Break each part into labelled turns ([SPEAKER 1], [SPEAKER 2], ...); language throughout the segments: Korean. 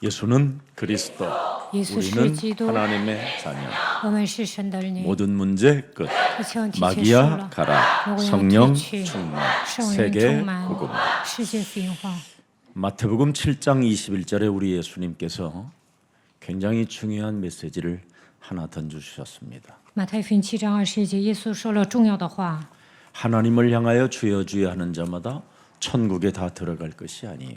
[SPEAKER 1] 예수는 그리스도,
[SPEAKER 2] 耶稣是
[SPEAKER 1] 우리는
[SPEAKER 2] 基督，
[SPEAKER 1] 하나님의 자녀.
[SPEAKER 2] 我们是神的儿女。
[SPEAKER 1] 모든 문제 끝.
[SPEAKER 2] 一切问题结束
[SPEAKER 1] 마귀야
[SPEAKER 2] 了，
[SPEAKER 1] 가라.
[SPEAKER 2] 魔鬼要
[SPEAKER 1] 성령
[SPEAKER 2] 退去，
[SPEAKER 1] 충만.
[SPEAKER 2] 圣灵
[SPEAKER 1] 세계
[SPEAKER 2] 充满
[SPEAKER 1] 복음. ，
[SPEAKER 2] 世界福音化。
[SPEAKER 1] 마태복음 7장 21절에 우리 예수님께서 굉장히 중요한 메시지를 하나 던져주셨습니다.
[SPEAKER 2] 马太福音7章21节，耶稣说了重要的话：
[SPEAKER 1] 하나님을 향하여 주여 주여 하는 자마다 천국에 다 들어갈 것이 아니에요.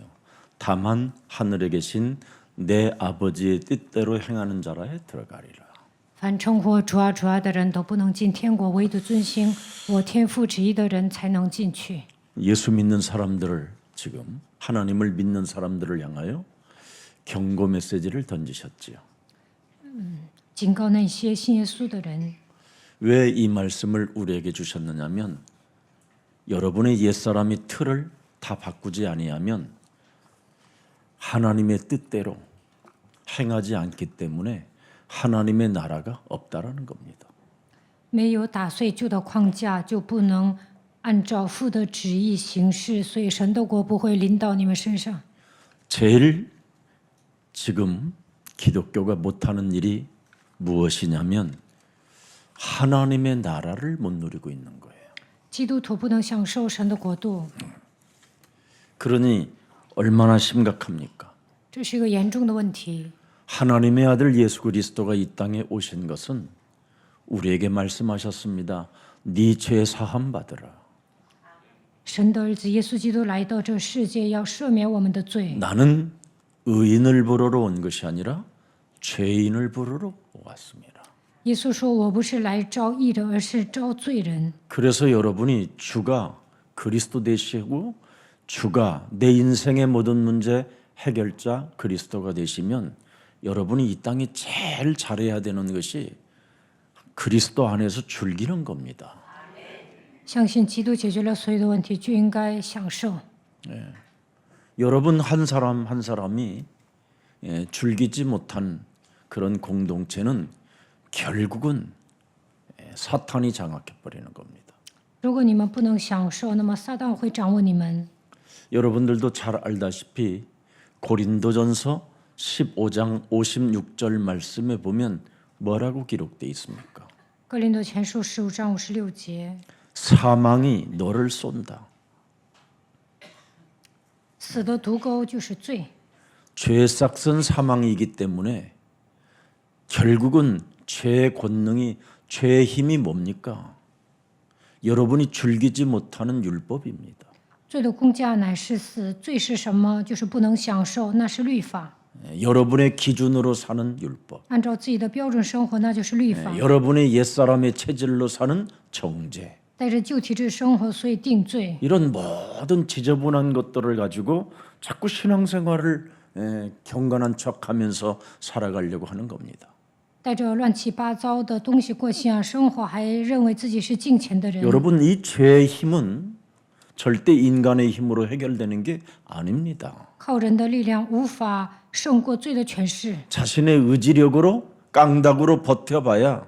[SPEAKER 1] 다만 하늘에 계신 내 아버지의 뜻대로 행하는 자라에 들어가리라.
[SPEAKER 2] 凡称呼主啊主啊的人都不能进天国，唯独遵行我天父旨意的人才能进去。
[SPEAKER 1] 예수 믿는 사람들을 지금 하나님을 믿는 사람들을 향하여 경고 메시지를 던지셨지요.
[SPEAKER 2] 警告那些信耶稣的人，
[SPEAKER 1] 왜 이 말씀을 우리에게 주셨느냐면 여러분의 옛사람의 틀을 다 바꾸지 아니하면 하나님의 뜻대로 행하지 않기 때문에 하나님의 나라가 없다라는 겁니다.
[SPEAKER 2] 没有打碎旧的框架，就不能按照父的旨意行事，所以神的国不会临到你们身上。
[SPEAKER 1] 제일 지금 기독교가 못하는 일이 무엇이냐면 하나님의 나라를 못 누리고 있는 거예요.
[SPEAKER 2] 基督徒不能享受神的国度，
[SPEAKER 1] 그러니 얼마나 심각합니까?
[SPEAKER 2] 这是一个严重的问题。
[SPEAKER 1] 하나님의 아들 예수 그리스도가 이 땅에 오신 것은 우리에게 말씀하셨습니다. 네 죄 사함 받으라.
[SPEAKER 2] 神的儿子耶稣基督来到这世界，要赦免我们的罪。
[SPEAKER 1] 나는 의인을 부르러 온 것이 아니라 죄인을 부르러 왔습니다.
[SPEAKER 2] 耶稣说：“我不是来招义人，而是招罪人。”
[SPEAKER 1] 그래서 여러분이 주가 그리스도 되시고 주가 내 인생의 모든 문제 해결자 그리스도가 되시면 여러분이 이 땅에 제일 잘해야 되는 것이 그리스도 안에서 즐기는 겁니다.
[SPEAKER 2] 相信基督解决了所有的问题，就应该享受。
[SPEAKER 1] 여러분 한 사람 한 사람이 즐기지 못한 그런 공동체는 결국은 사탄이 장악해 버리는 겁니다.
[SPEAKER 2] 如果你们不能享受，那么撒旦会掌握你们。
[SPEAKER 1] 여러분들도 잘 알다시피 고린도전서 15장 56절 말씀에 보면 뭐라고 기록되어 있습니까?
[SPEAKER 2] 哥林多前书15章56节，
[SPEAKER 1] 사망이 너를 쏜다.
[SPEAKER 2] 死的毒钩就是罪。
[SPEAKER 1] 죄의 싹은 사망이기 때문에 결국은 죄의 권능이 죄의 힘이 뭡니까? 여러분이 즐기지 못하는 율법입니다.
[SPEAKER 2] 罪的工价乃是死，罪是什么？就是不能享受，那是律法。
[SPEAKER 1] 여러분의 기준으로 사는 율법.
[SPEAKER 2] 按照自己的标准生活，那就是律法。
[SPEAKER 1] 여러분의 옛사람의 체질로 사는 정죄.
[SPEAKER 2] 带着旧体制生活，所以定罪。
[SPEAKER 1] 이런 모든 지저분한 것들을 가지고 자꾸 신앙생활을 경건한 척하면서 살아가려고 하는 겁니다.
[SPEAKER 2] 带着乱七八糟的东西过信仰生活，还认为自己是敬虔的人。
[SPEAKER 1] 여러분 이 죄의 힘은 절대 인간의 힘으로 해결되는 게 아닙니다.
[SPEAKER 2] 靠人的力量无法胜过罪的权势。
[SPEAKER 1] 자신의 의지력으로 깡닥으로 버텨봐야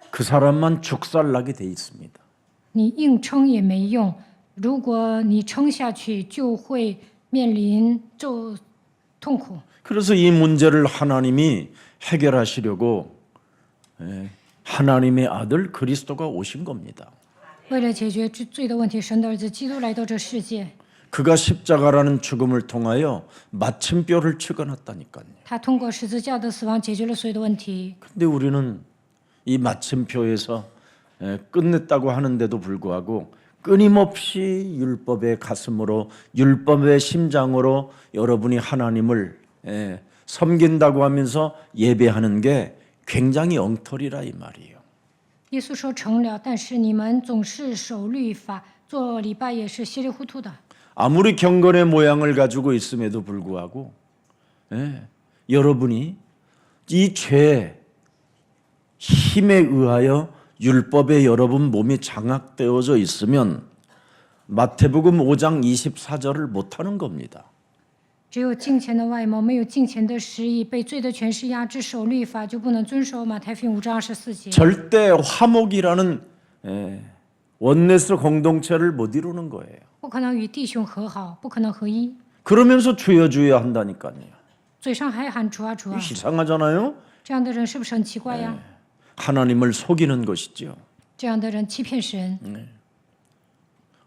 [SPEAKER 1] 그 사람만 죽살나게 돼 있습니다.
[SPEAKER 2] 你硬撑也没用，如果你撑下去，就会面临痛苦。
[SPEAKER 1] 그래서 이 문제를 하나님이 해결하시려고 하나님의 아들 그리스도가 오신 겁니다.
[SPEAKER 2] 为了解决罪的问题，神的儿子基督来到这世界，
[SPEAKER 1] 그가 십자가라는 죽음을 통하여 마침표를 찍어놨다니까요.
[SPEAKER 2] 他通过十字架的死亡解决了所有的问题。
[SPEAKER 1] 근데 우리는 이 마침표에서 끝냈다고 하는데도 불구하고 끊임없이 율법의 가슴으로 율법의 심장으로 여러분이 하나님을 섬긴다고 하면서 예배하는 게 굉장히 엉터리라 이 말이에요.
[SPEAKER 2] 耶稣说成了，但是你们总是守律法，做礼拜也是稀里糊涂的。
[SPEAKER 1] 아무리 경건의 모양을 가지고 있음에도 불구하고 여러분이 이 죄의 힘에 의하여 율법에 여러분 몸이 장악되어져 있으면 마태복음 5장 24절을 못하는 겁니다.
[SPEAKER 2] 只有敬虔的外貌，没有敬虔的实意，被罪的权势压制，守律法就不能遵守马太福音5章24节。
[SPEAKER 1] 절대 화목이라는 원네스 공동체를 못 이루는 거예요.
[SPEAKER 2] 不可能与弟兄和好，不可能合一。
[SPEAKER 1] 그러면서 주여 주여 한다니까요.
[SPEAKER 2] 嘴上还喊主啊主啊，
[SPEAKER 1] 이상하잖아요.
[SPEAKER 2] 这样的人是不是很奇怪呀？
[SPEAKER 1] 하나님을 속이는 것이죠.
[SPEAKER 2] 这样的人欺骗神。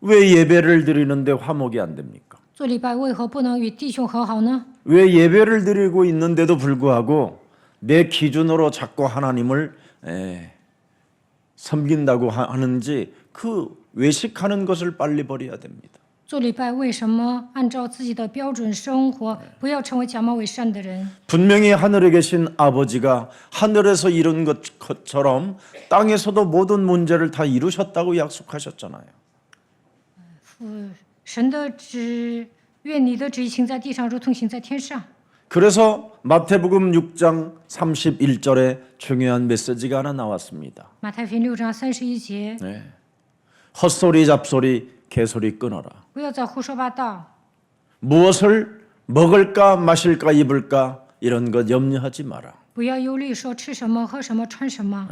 [SPEAKER 1] 왜 예배를 드리는데 화목이 안 됩니까?
[SPEAKER 2] 做礼拜为何不能与弟兄和好呢？
[SPEAKER 1] 왜 예배를 드리고 있는데도 불구하고 내 기준으로 자꾸 하나님을 섬긴다고 하는지 그 외식하는 것을 빨리 버려야 됩니다.
[SPEAKER 2] 做礼拜为什么按照自己的标准生活？不要成为假冒伪善的人。
[SPEAKER 1] 분명히 하늘에 계신 아버지가 하늘에서 이룬 것처럼 땅에서도 모든 문제를 다 이루셨다고 약속하셨잖아요.
[SPEAKER 2] 神的旨，愿你的旨意行在地上，如同行在天上。
[SPEAKER 1] 그래서 마태복음 6장 31절에 중요한 메시지가 하나 나왔습니다.
[SPEAKER 2] 马太福音6章31节，
[SPEAKER 1] 헛소리 잡소리 개소리 끊어라.
[SPEAKER 2] 不要再胡说八道，
[SPEAKER 1] 무엇을 먹을까 마실까 입을까 이런 것 염려하지 마라.
[SPEAKER 2] 不要忧虑说吃什么、喝什么、穿什么。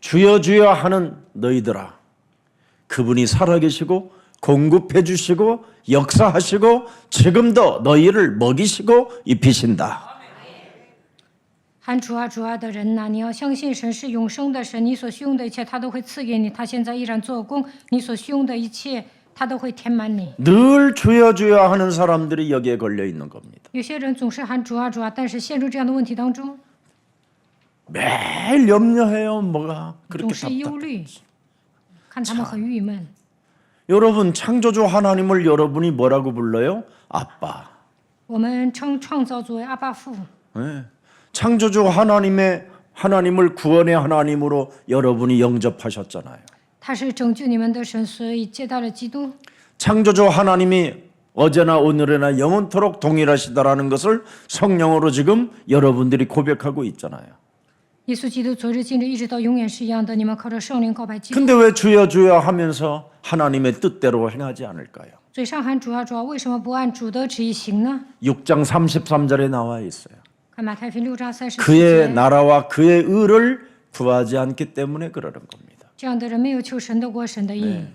[SPEAKER 1] 주여 주여 하는 너희들아, 그분이 살아계시고 공급해 주시고 역사하시고 지금도 너희를 먹이시고 입히신다.
[SPEAKER 2] 喊主啊主啊的人呐、你要相信神是永生的神，你所需用的一切他都会赐给你，他现在依然做工，你所需用的一切他都会填满你。
[SPEAKER 1] 늘 주여 주여 하는 사람들이 여기에 걸려 있는 겁니다.
[SPEAKER 2] 有些人总是喊主啊主啊，但是陷入这样的问题当中，
[SPEAKER 1] 매일 염려해요. 뭐가
[SPEAKER 2] 总
[SPEAKER 1] 그렇게
[SPEAKER 2] 是忧
[SPEAKER 1] 답답해.
[SPEAKER 2] 虑，看他们很郁闷。
[SPEAKER 1] 여러분 창조주 하나님을 여러분이 뭐라고 불러요? 아빠.
[SPEAKER 2] 我们称创造作为阿爸父，
[SPEAKER 1] 창조주 하나님을 구원의 하나님으로 여러분이 영접하셨잖아요.
[SPEAKER 2] 他是拯救你们的神，所以接待了基督。
[SPEAKER 1] 창조주 하나님이 어제나 오늘이나 영원토록 동일하시다라는 것을 성령으로 지금 여러분들이 고백하고 있잖아요.
[SPEAKER 2] 耶稣基督昨日今日一直到永远是一样的，你们靠着圣灵告白基督，
[SPEAKER 1] 근데 왜 주여 주여 하면서 하나님의 뜻대로 행하지 않을까요?
[SPEAKER 2] 嘴上喊主啊主啊，为什么不按主的旨意行呢？
[SPEAKER 1] 6장 33절에 나와 있어요.
[SPEAKER 2] 看马太福音6章34
[SPEAKER 1] 그의
[SPEAKER 2] 节，
[SPEAKER 1] 나라와 그의 의를 구하지 않기 때문에 그러는 겁니다.
[SPEAKER 2] 这样的人没有求神的国，神的义。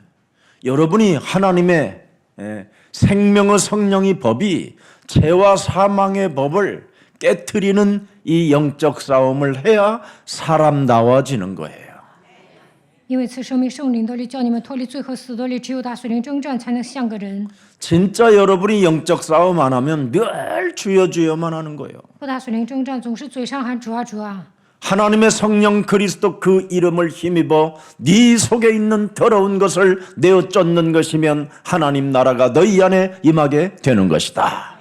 [SPEAKER 1] 여러분이 하나님의 생명의 성령의 법이 죄와 사망의 법을 깨트리는 이 영적 싸움을 해야 사람다워지는 거예요.
[SPEAKER 2] 因为赐生命圣灵的力，叫你们脱离罪和死的力，只有打碎灵征战，才能像个人。
[SPEAKER 1] 진짜 여러분이 영적 싸움 안 하면 늘 주여 주여만 하는 거예요.
[SPEAKER 2] 不打碎灵征战，总是嘴上喊主啊主啊。
[SPEAKER 1] 하나님의 성령 그리스도 그 이름을 힘입어 네 속에 있는 더러운 것을 내어 쫓는 것이면 하나님 나라가 너희 안에 임하게 되는 것이다.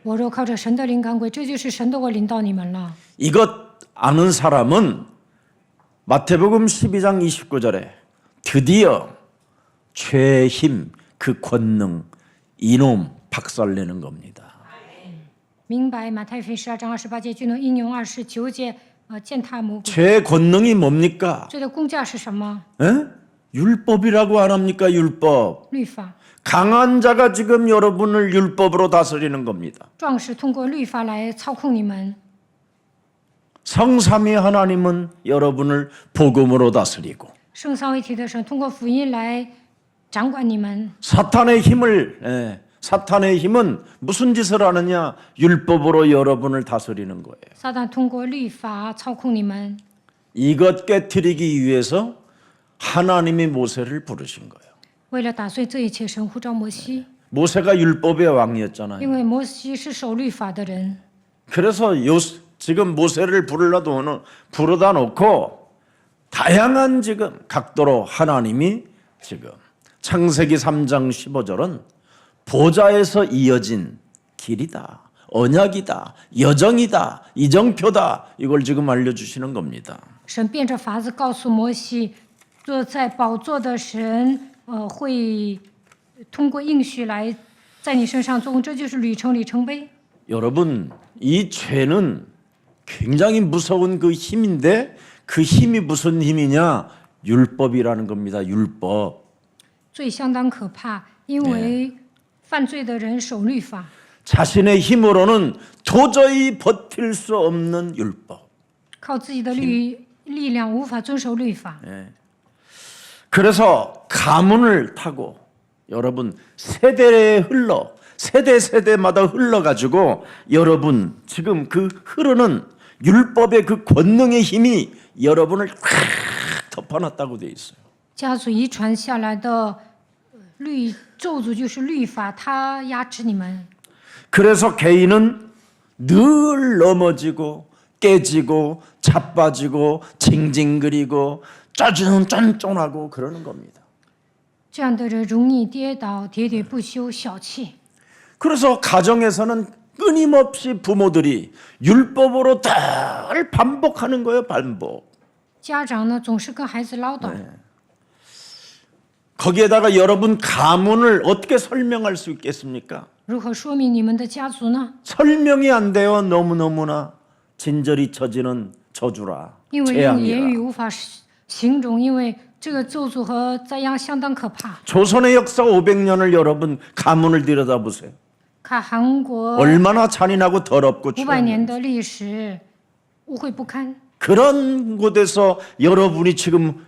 [SPEAKER 2] 我若靠着神的灵赶鬼，这就是神的国领导你们了。
[SPEAKER 1] 이것 아는 사람은 마태복음 12장 29절에 드디어 죄의 힘, 그 권능, 이놈 박살내는 겁니다.
[SPEAKER 2] 明白马太福音12章28节，就能应用29节，践踏魔鬼。
[SPEAKER 1] 죄의 권능이 뭡니까?
[SPEAKER 2] 罪的工价是什么？
[SPEAKER 1] 에? 율법이라고 안 합니까? 율법.
[SPEAKER 2] 律法。
[SPEAKER 1] 강한 자가 지금 여러분을 율법으로 다스리는 겁니다.
[SPEAKER 2] 壮士通过律法来操控你们，
[SPEAKER 1] 성삼위 하나님은 여러분을 복음으로 다스리고
[SPEAKER 2] 圣三位一体的神通过福音来掌管你们。
[SPEAKER 1] 사탄의 힘은 무슨 짓을 하느냐? 율법으로 여러분을 다스리는 거예요.
[SPEAKER 2] 撒旦通过律法操控你们，
[SPEAKER 1] 이것 깨트리기 위해서 하나님이 모세를 부르신 거예요.
[SPEAKER 2] 为了打碎这一切，神呼召摩西，
[SPEAKER 1] 모세가 율법의 왕이었잖아요.
[SPEAKER 2] 因为摩西是守律法的人。
[SPEAKER 1] 그래서 지금 모세를 부르다 놓고 다양한 지금 각도로 하나님이 지금 창세기 3장 15절은 보좌에서 이어진 길이다, 언약이다, 여정이다, 이정표다 이걸 지금 알려주시는 겁니다.
[SPEAKER 2] 神变着法子告诉摩西，坐在宝座的神，会通过应许来在你身上做工，这就是里程碑。
[SPEAKER 1] 여러분 이 죄는 굉장히 무서운 그 힘인데 그 힘이 무슨 힘이냐? 율법이라는 겁니다. 율법.
[SPEAKER 2] 罪相当可怕，因为犯罪的人守律法，
[SPEAKER 1] 자신의 힘으로는 도저히 버틸 수 없는 율법.
[SPEAKER 2] 靠自己的力量无法遵守律法。
[SPEAKER 1] 그래서 가문을 타고 여러분 세대에 흘러 세대마다 흘러가지고 여러분 지금 그 흐르는 율법의 그 권능의 힘이 여러분을 꽉 덮어놨다고 돼 있어요.
[SPEAKER 2] 家族遗传下来的咒诅就是律法，它压制你们。
[SPEAKER 1] 그래서 개인은 늘 넘어지고 깨지고 자빠지고 징징거리고 쫀쫀하고 그러는 겁니다.
[SPEAKER 2] 这样的人容易跌倒，喋喋不休，小气。
[SPEAKER 1] 그래서 가정에서는 끊임없이 부모들이 율법으로 늘 반복하는 거예요. 반복.
[SPEAKER 2] 家长呢总是跟孩子唠叨，
[SPEAKER 1] 거기에다가 여러분 가문을 어떻게 설명할 수 있겠습니까?
[SPEAKER 2] 如何说明你们的家族呢？
[SPEAKER 1] 설명이 안 돼요. 너무너무나 진절이 처지는 저주라.
[SPEAKER 2] 因为用言
[SPEAKER 1] 재앙이라.
[SPEAKER 2] 语无法形容，因为这个咒诅和灾殃相当可怕。
[SPEAKER 1] 조선의 역사 500년을 여러분 가문을 들여다보세요.
[SPEAKER 2] 看韩国
[SPEAKER 1] 얼마나 잔인하고 더럽고
[SPEAKER 2] 500年
[SPEAKER 1] 추한
[SPEAKER 2] 的历史，污秽不堪。
[SPEAKER 1] 그런 곳에서 여러분이 지금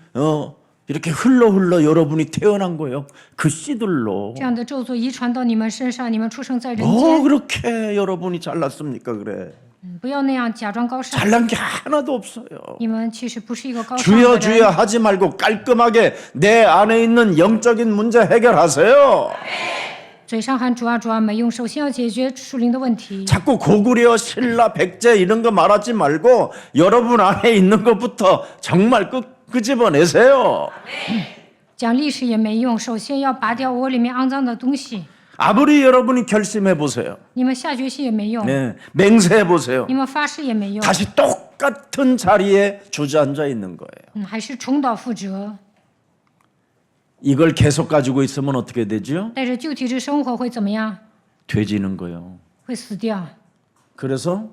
[SPEAKER 1] 이렇게 흘러 여러분이 태어난 거예요. 그 씨들로.
[SPEAKER 2] 这样的咒诅遗传到你们身上，你们出生在人间。
[SPEAKER 1] 그렇게 여러분이 잘났습니까 그래.
[SPEAKER 2] 不要那样假装高尚，
[SPEAKER 1] 잘난 게 하나도 없어요.
[SPEAKER 2] 你们其实不是一个高尚
[SPEAKER 1] 주여
[SPEAKER 2] 的
[SPEAKER 1] 주여
[SPEAKER 2] 人。
[SPEAKER 1] 하지 말고 깔끔하게 내 안에 있는 영적인 문제 해결하세요.
[SPEAKER 2] 嘴上喊主啊主啊没用，首先要解决属灵的问题。
[SPEAKER 1] 자꾸 고구려, 신라, 백제 이런 거 말하지 말고 여러분 안에 있는 것부터 정말 끄집어내세요.
[SPEAKER 2] 讲历史也没用，首先要拔掉我里面肮脏的东西。
[SPEAKER 1] 아무리 여러분이 결심해 보세요.
[SPEAKER 2] 你们下决心也没用，
[SPEAKER 1] 네, 맹세해 보세요.
[SPEAKER 2] 你们发誓也没用，
[SPEAKER 1] 다시 똑같은 자리에 주저앉아 있는 거예요.
[SPEAKER 2] 还是重蹈覆辙。
[SPEAKER 1] 이걸 계속 가지고 있으면 어떻게 되죠?
[SPEAKER 2] 带着旧体质生活会怎么样？
[SPEAKER 1] 돼지는 거예요.
[SPEAKER 2] 会死掉。
[SPEAKER 1] 그래서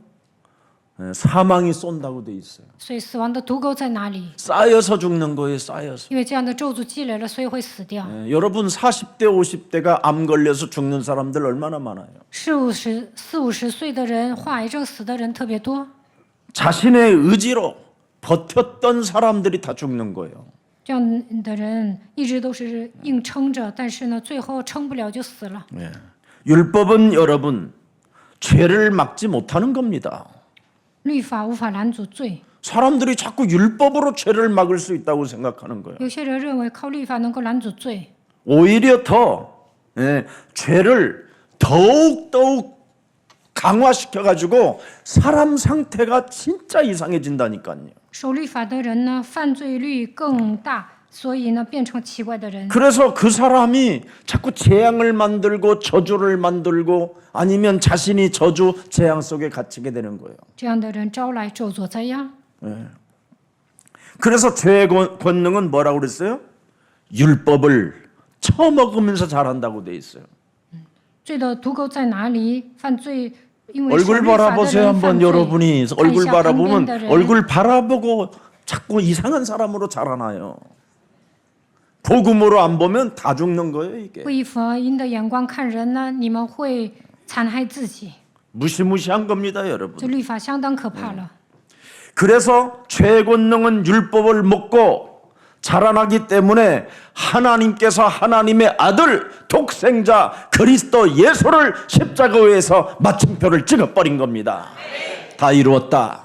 [SPEAKER 1] 사망이 쏜다고 돼 있어요.
[SPEAKER 2] 所以死亡的毒钩在哪里？
[SPEAKER 1] 쌓여서 죽는 거예요. 쌓여서.
[SPEAKER 2] 因为这样的咒诅积累了，所以会死掉。
[SPEAKER 1] 여러분 40대 50대가 암 걸려서 죽는 사람들 얼마나 많아요.
[SPEAKER 2] 40、50岁的人患癌症死的人特别多。
[SPEAKER 1] 자신의 의지로 버텼던 사람들이 다 죽는 거예요.
[SPEAKER 2] 这样的人一直都是硬撑着，但是呢，最后撑不了就死了。
[SPEAKER 1] 율법은 여러분 죄를 막지 못하는 겁니다.
[SPEAKER 2] 律法无法拦阻罪。
[SPEAKER 1] 사람들이 자꾸 율법으로 죄를 막을 수 있다고 생각하는 거예요.
[SPEAKER 2] 有些人认为靠律法能够拦阻罪，
[SPEAKER 1] 오히려 더 죄를 더욱 강화시켜 가지고 사람 상태가 진짜 이상해진다니까요.
[SPEAKER 2] 守律法的人呢，犯罪率更大，所以呢，变成奇怪的人。
[SPEAKER 1] 그래서 그 사람이 자꾸 재앙을 만들고 저주를 만들고 아니면 자신이 저주 재앙 속에 갇히게 되는 거예요.
[SPEAKER 2] 这样的人招来咒诅灾殃。
[SPEAKER 1] 그래서 죄의 권능은 뭐라고 그랬어요? 율법을 처먹으면서 잘한다고 돼 있어요.
[SPEAKER 2] 罪的毒钩在哪里？犯罪，因为守
[SPEAKER 1] 얼굴
[SPEAKER 2] 律法的
[SPEAKER 1] 바라보세요
[SPEAKER 2] 人犯
[SPEAKER 1] 한번
[SPEAKER 2] 罪。
[SPEAKER 1] 여러분이
[SPEAKER 2] 看一
[SPEAKER 1] 얼굴
[SPEAKER 2] 下旁边
[SPEAKER 1] 바라보면
[SPEAKER 2] 的人，
[SPEAKER 1] 얼굴 바라보고 자꾸 이상한 사람으로 자라나요. 복음으로 안 보면 다 죽는 거예요 이게.
[SPEAKER 2] 不以福音的眼光看人呢，你们会残害自己。
[SPEAKER 1] 무시무시한 겁니다 여러분.
[SPEAKER 2] 这律法相当可怕了。
[SPEAKER 1] 그래서 죄의 권능은 율법을 먹고 자라나기 때문에 하나님께서 하나님의 아들 독생자 그리스도 예수를 십자가에서 마침표를 찍어버린 겁니다. 다 이루었다.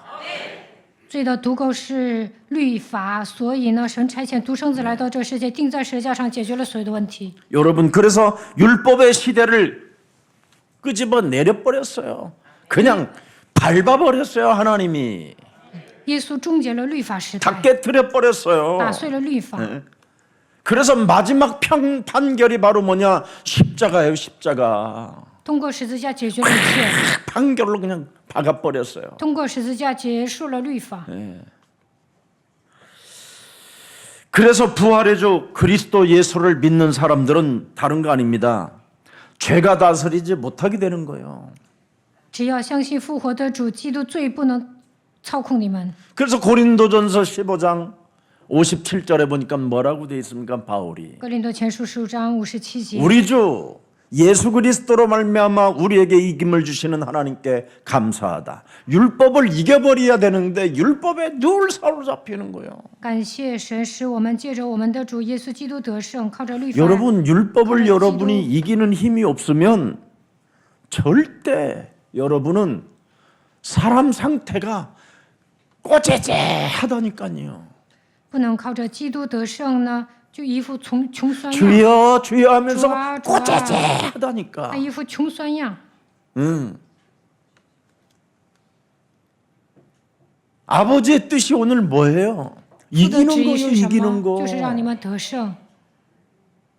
[SPEAKER 2] 罪的毒钩是律法，所以呢，神差遣独生子来到这世界，钉在十字架上，解决了所有的问题。
[SPEAKER 1] 여러분 그래서 율법의 시대를 끄집어 내려버렸어요. 그냥 밟아버렸어요 하나님이.
[SPEAKER 2] 耶稣终结了律法时代，
[SPEAKER 1] 다 깨뜨려버렸어요.
[SPEAKER 2] 打碎了律法。
[SPEAKER 1] 그래서 마지막 판결이 바로 뭐냐? 십자가예요 십자가.
[SPEAKER 2] 通过十字架解决了一切，
[SPEAKER 1] 판결로 그냥 박아버렸어요.
[SPEAKER 2] 通过十字架结束了律法。
[SPEAKER 1] 그래서 부활의 주 그리스도 예수를 믿는 사람들은 다른 거 아닙니다. 죄가 다스리지 못하게 되는 거예요.
[SPEAKER 2] 只要相信复活的主基督，罪不能操控你们。
[SPEAKER 1] 그래서 고린도전서 15장 57절에 보니까 뭐라고 돼 있습니까? 바울이
[SPEAKER 2] 哥林多前书15章57节，
[SPEAKER 1] 우리 주 예수 그리스도로 말미암아 우리에게 이김을 주시는 하나님께 감사하다. 율법을 이겨버려야 되는데 율법에 늘 사로잡히는 거예요.
[SPEAKER 2] 感谢神使我们借着我们的主耶稣基督得胜，靠着律法。
[SPEAKER 1] 여러분 율법을
[SPEAKER 2] 그래,
[SPEAKER 1] 여러분이 이기는 힘이 없으면 절대 여러분은 사람 상태가 꼬재재하다니까요.
[SPEAKER 2] 不能靠着基督得胜呢，就一副穷酸样，
[SPEAKER 1] 주여 주여 하면서
[SPEAKER 2] 좋아, 좋아.
[SPEAKER 1] 꼬재재하다니까.
[SPEAKER 2] 他一副穷酸样。
[SPEAKER 1] 아버지의 뜻이 오늘 뭐예요?
[SPEAKER 2] 父的
[SPEAKER 1] 이기는
[SPEAKER 2] 旨意
[SPEAKER 1] 거예요.
[SPEAKER 2] 是什
[SPEAKER 1] 이기는
[SPEAKER 2] 么？
[SPEAKER 1] 거.
[SPEAKER 2] 就是让你们得胜，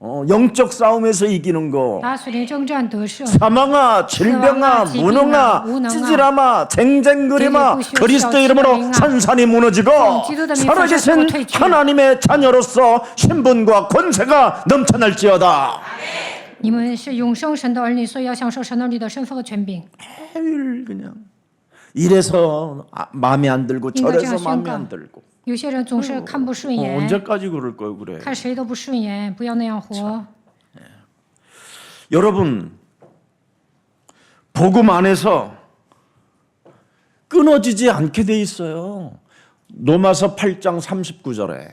[SPEAKER 1] 영적 싸움에서 이기는 거.
[SPEAKER 2] 打属灵征战得胜。
[SPEAKER 1] 사망아, 질병아,
[SPEAKER 2] 질병아,
[SPEAKER 1] 무능아,
[SPEAKER 2] 무능아,
[SPEAKER 1] 찌질함아, 쟁쟁그림아,
[SPEAKER 2] 찌질부시오,
[SPEAKER 1] 그리스도
[SPEAKER 2] 시오,
[SPEAKER 1] 이름으로
[SPEAKER 2] 시오링아.
[SPEAKER 1] 산산이 무너지고
[SPEAKER 2] 기도다
[SPEAKER 1] 살아계신
[SPEAKER 2] 민사가 퇴출.
[SPEAKER 1] 하나님의 자녀로서 신분과 권세가 넘쳐날지어다.
[SPEAKER 2] 你们是永生神的儿女，所以要享受神儿女的身份和权柄。
[SPEAKER 1] 매일 그냥 이래서 마음에 안 들고
[SPEAKER 2] 인가
[SPEAKER 1] 저래서
[SPEAKER 2] 제가
[SPEAKER 1] 마음에
[SPEAKER 2] 宣告.
[SPEAKER 1] 안 들고
[SPEAKER 2] 有些人总是看不顺眼，
[SPEAKER 1] 언제까지 그럴 거예요, 그래?
[SPEAKER 2] 看谁都不顺眼，不要那样活。
[SPEAKER 1] 여러분 복음 안에서 끊어지지 않게 돼 있어요. 로마서 8장 39절에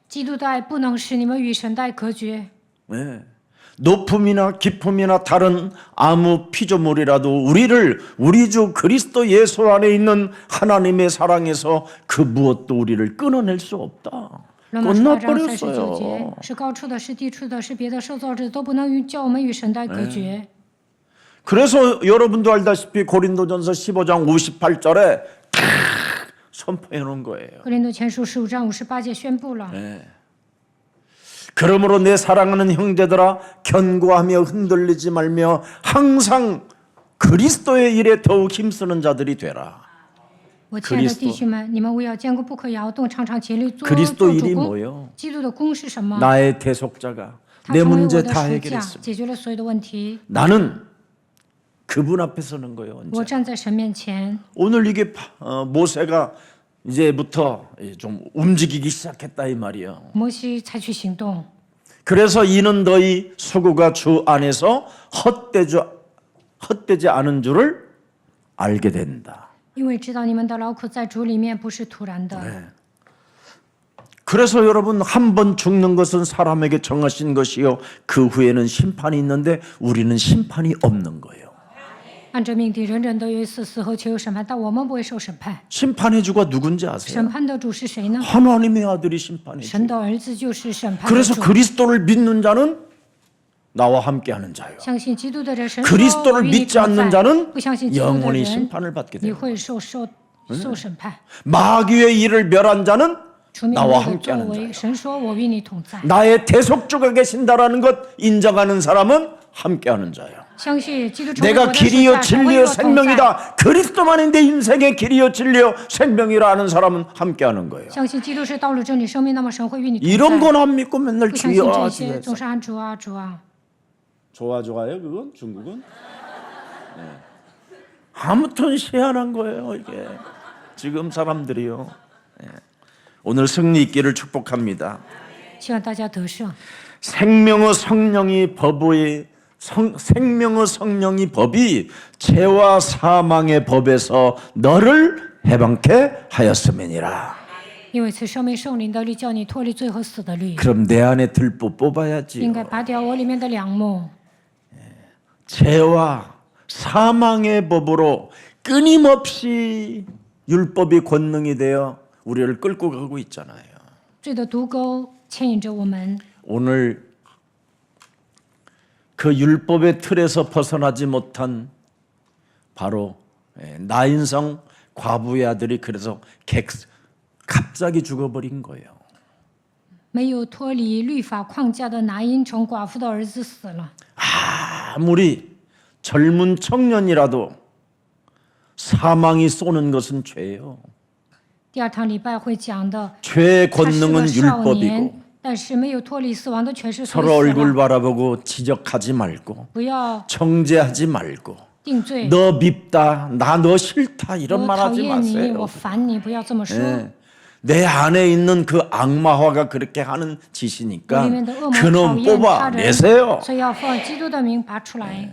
[SPEAKER 2] 基督的爱不能使你们与神的爱隔绝。
[SPEAKER 1] 네. 높음이나 깊음이나 다른 아무 피조물이라도 우리 주 그리스도 예수 안에 있는 하나님의 사랑에서 그 무엇도 우리를 끊어낼 수 없다.
[SPEAKER 2] 罗马书8章39
[SPEAKER 1] 끝나버렸어요.
[SPEAKER 2] 节，是高处的，是低处的，是别的受造者都不能叫我们与神的爱隔绝。
[SPEAKER 1] 그래서 여러분도 알다시피 고린도전서 15장 58절에 선포해 놓은 거예요.
[SPEAKER 2] 格林多前书15章58节宣布了。
[SPEAKER 1] 그러므로 내 사랑하는 형제들아 견고하며 흔들리지 말며 항상 그리스도의 일에 더욱 힘쓰는 자들이 되라.
[SPEAKER 2] 我亲爱的弟兄们，你们务要坚固，不可摇动，常常竭力做
[SPEAKER 1] 그리스도
[SPEAKER 2] 主
[SPEAKER 1] 일이
[SPEAKER 2] 公。
[SPEAKER 1] 뭐예요?
[SPEAKER 2] 基督的功是什么？
[SPEAKER 1] 나의 대속자가
[SPEAKER 2] 他
[SPEAKER 1] 내
[SPEAKER 2] 成为我
[SPEAKER 1] 문제
[SPEAKER 2] 的
[SPEAKER 1] 다
[SPEAKER 2] 赎价，
[SPEAKER 1] 해결했습니다.
[SPEAKER 2] 解决了所有的问题。
[SPEAKER 1] 나는 그분 앞에 서는 거예요.
[SPEAKER 2] 我
[SPEAKER 1] 언제?
[SPEAKER 2] 站在神面前。
[SPEAKER 1] 오늘 이게 모세가 이제부터 좀 움직이기 시작했다 이 말이에요.
[SPEAKER 2] 摩西采取行动，
[SPEAKER 1] 그래서 이는 너희 수고가 주 안에서 헛되지 않은 줄을 알게 된다.
[SPEAKER 2] 因为知道你们的劳苦在主里面不是突然的。
[SPEAKER 1] 그래서 여러분 한 번 죽는 것은 사람에게 정하신 것이요 그 후에는 심판이 있는데 우리는 심판이 없는 거예요.
[SPEAKER 2] 按着命定，人人都有一死，死后却有审判，但我们不会受审判。
[SPEAKER 1] 심판의 주가 누군지 아세요?
[SPEAKER 2] 审判的主是谁呢？
[SPEAKER 1] 하나님의 아들이 심판의 주.
[SPEAKER 2] 神的儿子就是审判的
[SPEAKER 1] 그래서
[SPEAKER 2] 主。
[SPEAKER 1] 그리스도를 믿는 자는 나와 함께하는 자요.
[SPEAKER 2] 相信基督的人，神说
[SPEAKER 1] 그리스도를
[SPEAKER 2] 我与你
[SPEAKER 1] 믿지
[SPEAKER 2] 同
[SPEAKER 1] 않는
[SPEAKER 2] 在。
[SPEAKER 1] 자는
[SPEAKER 2] 不相信基督的
[SPEAKER 1] 영원히
[SPEAKER 2] 人，
[SPEAKER 1] 심판을 받게
[SPEAKER 2] 你
[SPEAKER 1] 됩니다.
[SPEAKER 2] 会受审判。
[SPEAKER 1] 마귀의 일을 멸한 자는
[SPEAKER 2] 除灭
[SPEAKER 1] 나와
[SPEAKER 2] 你的作
[SPEAKER 1] 함께하는
[SPEAKER 2] 为，
[SPEAKER 1] 자예요.
[SPEAKER 2] 神说我与你同在。
[SPEAKER 1] 나의 대속주가 계신다라는 것 인정하는 사람은 함께하는 자예요.
[SPEAKER 2] 相信基督成为我
[SPEAKER 1] 내가
[SPEAKER 2] 的
[SPEAKER 1] 길이요
[SPEAKER 2] 属下，成为
[SPEAKER 1] 진리요
[SPEAKER 2] 我同在。
[SPEAKER 1] 생명이다. 그리스도만이 내 인생의 길이요 진리요 생명이라 하는 사람은 함께하는 거예요.
[SPEAKER 2] 相信基督是道路、真理、生命，那么神会与你同
[SPEAKER 1] 이런
[SPEAKER 2] 在。
[SPEAKER 1] 건 안 믿고 맨날
[SPEAKER 2] 不相信
[SPEAKER 1] 주여
[SPEAKER 2] 这些，
[SPEAKER 1] 주여
[SPEAKER 2] 总是喊主啊主啊。
[SPEAKER 1] 좋아요 그건 중국은 아무튼 희한한 거예요 이게 지금 사람들이요. 오늘 승리 있기를 축복합니다.
[SPEAKER 2] 希望大家得胜。
[SPEAKER 1] 생명의 성령이 법이 죄와 사망의 법에서 너를 해방케 하였음이니라.
[SPEAKER 2] 因为此生命圣灵的律，叫你脱离罪和死的律，
[SPEAKER 1] 그럼 내 안에 들보 뽑아야지.
[SPEAKER 2] 应该拔掉我里面的梁木。
[SPEAKER 1] 죄와 사망의 법으로 끊임없이 율법이 권능이 되어 우리를 끌고 가고 있잖아요.
[SPEAKER 2] 罪的毒钩牵引着我们。
[SPEAKER 1] 오늘 그 율법의 틀에서 벗어나지 못한 바로 나인성 과부의 아들이 그래서 갑자기 죽어버린 거예요.
[SPEAKER 2] 没有脱离律法框架的拿因城寡妇的儿子死了。
[SPEAKER 1] 아무리 젊은 청년이라도 사망이 쏘는 것은 죄예요.
[SPEAKER 2] 第二堂礼拜会讲的，
[SPEAKER 1] 죄의
[SPEAKER 2] 他是个
[SPEAKER 1] 권능은
[SPEAKER 2] 少
[SPEAKER 1] 율법이고
[SPEAKER 2] 年，但是没有脱离死亡的权势，所以
[SPEAKER 1] 서로
[SPEAKER 2] 死
[SPEAKER 1] 얼굴
[SPEAKER 2] 了。
[SPEAKER 1] 바라보고 지적하지 말고
[SPEAKER 2] 不要
[SPEAKER 1] 정죄하지 말고
[SPEAKER 2] 定罪。
[SPEAKER 1] 너 밉다 나 너 싫다
[SPEAKER 2] 我
[SPEAKER 1] 이런 말
[SPEAKER 2] 讨
[SPEAKER 1] 하지
[SPEAKER 2] 厌你，
[SPEAKER 1] 마세요.
[SPEAKER 2] 我烦你，不要这么说。
[SPEAKER 1] 내 안에 있는 그 악마화가 그렇게 하는
[SPEAKER 2] 我
[SPEAKER 1] 짓이니까
[SPEAKER 2] 里面的恶魔讨
[SPEAKER 1] 그놈
[SPEAKER 2] 厌他
[SPEAKER 1] 뽑아
[SPEAKER 2] 人，
[SPEAKER 1] 내세요.
[SPEAKER 2] 所以要放基督的名拔出来，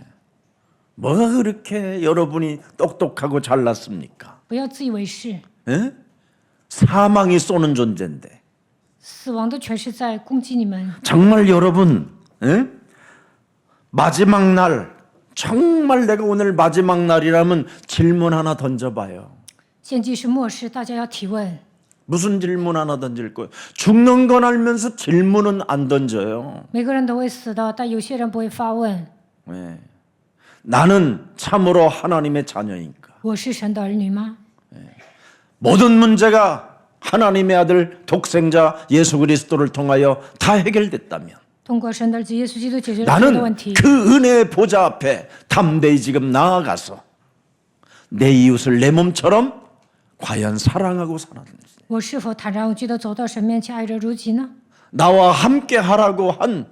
[SPEAKER 1] 뭐가 그렇게 여러분이 똑똑하고 잘났습니까?
[SPEAKER 2] 不要自以为是。
[SPEAKER 1] 에? 사망이 쏘는 존재인데
[SPEAKER 2] 死亡的权势在攻击你们。
[SPEAKER 1] 정말 여러분 에? 마지막 날 정말 내가 오늘 마지막 날이라면 질문 하나 던져봐요.
[SPEAKER 2] 现今是末世，大家要提问。
[SPEAKER 1] 무슨 질문 하나 던질 거예요? 죽는 건 알면서 질문은 안 던져요.
[SPEAKER 2] 每个人都会死的，但有些人不会发问。
[SPEAKER 1] 네. 나는 참으로 하나님의 자녀인가?
[SPEAKER 2] 我是神的儿女吗？
[SPEAKER 1] 모든 문제가 하나님의 아들 독생자 예수 그리스도를 통하여 다 해결됐다면
[SPEAKER 2] 通过神的儿子耶稣基督解决了所有的问
[SPEAKER 1] 나는
[SPEAKER 2] 题。
[SPEAKER 1] 그 은혜의 보좌 앞에 담대히 지금 나아가서 내 이웃을 내 몸처럼 과연 사랑하고 살았는지
[SPEAKER 2] 我是否坦然无惧地走到神面前，爱人如己呢？
[SPEAKER 1] 나와 함께 하라고 한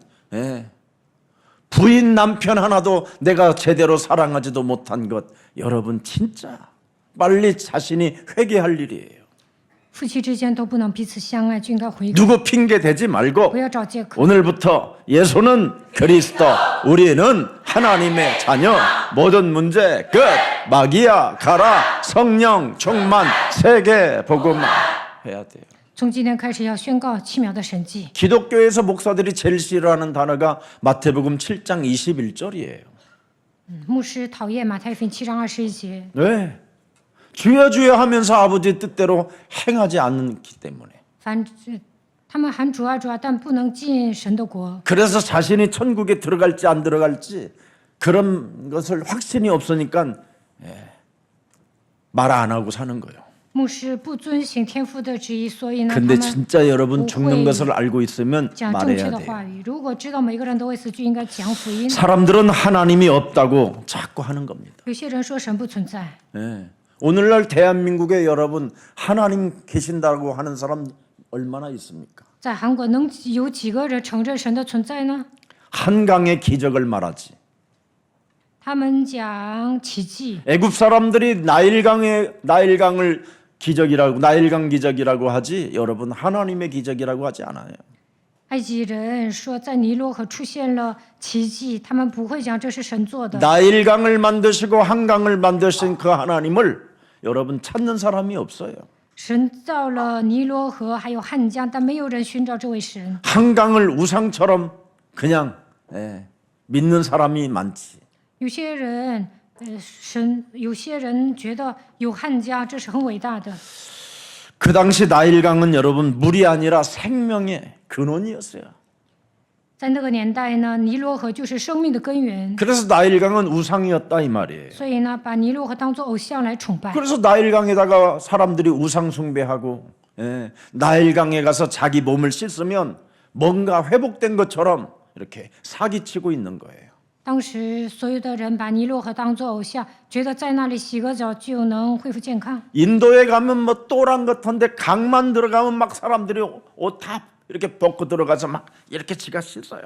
[SPEAKER 1] 부인 남편 하나도 내가 제대로 사랑하지도 못한 것 여러분 진짜 빨리 자신이 회개할 일이에요.
[SPEAKER 2] 夫妻之间都不能彼此相爱，就应该悔改，
[SPEAKER 1] 누구 핑계 대지 말고
[SPEAKER 2] 不要找借口。
[SPEAKER 1] 오늘부터 예수는 그리스도, 우리는 하나님의 자녀, 모든 문제 끝, 마귀야 가라, 성령 충만, 세계 복음 해야 돼요.
[SPEAKER 2] 从今天开始要宣告奇妙的神迹。
[SPEAKER 1] 기독교에서 목사들이 제일 싫어하는 단어가 마태복음 7장 21절이에요.
[SPEAKER 2] 牧师讨厌马太福音7章21节，
[SPEAKER 1] 왜? 주여 주여 하면서 아버지 뜻대로 행하지 않기 때문에.
[SPEAKER 2] 他们喊主啊主啊，但不能进神的国。
[SPEAKER 1] 그래서 자신이 천국에 들어갈지 안 들어갈지 그런 것을 확신이 없으니까 말 안 하고 사는 거예요.
[SPEAKER 2] 牧师不遵行天父的旨意，所以呢，他
[SPEAKER 1] 근데
[SPEAKER 2] 们
[SPEAKER 1] 진짜 여러분
[SPEAKER 2] 不
[SPEAKER 1] 죽는
[SPEAKER 2] 会
[SPEAKER 1] 것을 알고 있으면
[SPEAKER 2] 讲正确
[SPEAKER 1] 말해야
[SPEAKER 2] 的
[SPEAKER 1] 돼요.
[SPEAKER 2] 话语。如果知道每个人都会死，就应该讲福音。
[SPEAKER 1] 사람들은 하나님이 없다고 자꾸 하는 겁니다.
[SPEAKER 2] 有些人说神不存在，
[SPEAKER 1] 예. 오늘날 대한민국에 여러분 하나님 계신다고 하는 사람 얼마나 있습니까?
[SPEAKER 2] 在韩国能有几个人承认神的存在呢？
[SPEAKER 1] 한강의 기적을 말하지.
[SPEAKER 2] 他们讲奇迹，
[SPEAKER 1] 애굽 사람들이 나일강을 기적이라고 나일강 기적이라고 하지 여러분 하나님의 기적이라고 하지 않아요.
[SPEAKER 2] 埃及人说在尼罗河出现了奇迹，他们不会讲这是神做的。
[SPEAKER 1] 나일강을 만드시고 한강을 만드신 그 하나님을 여러분 찾는 사람이 없어요.
[SPEAKER 2] 神造了尼罗河，还有汉江，但没有人寻找这位神。
[SPEAKER 1] 한강을 우상처럼 그냥 믿는 사람이 많지.
[SPEAKER 2] 有些人，有些人觉得有汉江，这是很伟大的。
[SPEAKER 1] 그 당시 나일강은 여러분 물이 아니라 생명의 근원이었어요.
[SPEAKER 2] 在那个年代呢，尼罗河就是生命的根源，
[SPEAKER 1] 그래서 나일강은 우상이었다 이 말이에요.
[SPEAKER 2] 所以呢，把尼罗河当作偶像来崇拜。
[SPEAKER 1] 그래서 나일강에다가 사람들이 우상 숭배하고 나일강에 가서 자기 몸을 씻으면 뭔가 회복된 것처럼 이렇게 사기치고 있는 거예요.
[SPEAKER 2] 当时所有的人把尼罗河当作偶像，觉得在那里洗个澡就能恢复健康。
[SPEAKER 1] 인도에 가면 뭐 또랑 같은데 강만 들어가면 막 사람들이 옷 다 이렇게 벗고 들어가서 막 이렇게 지가 씻어요.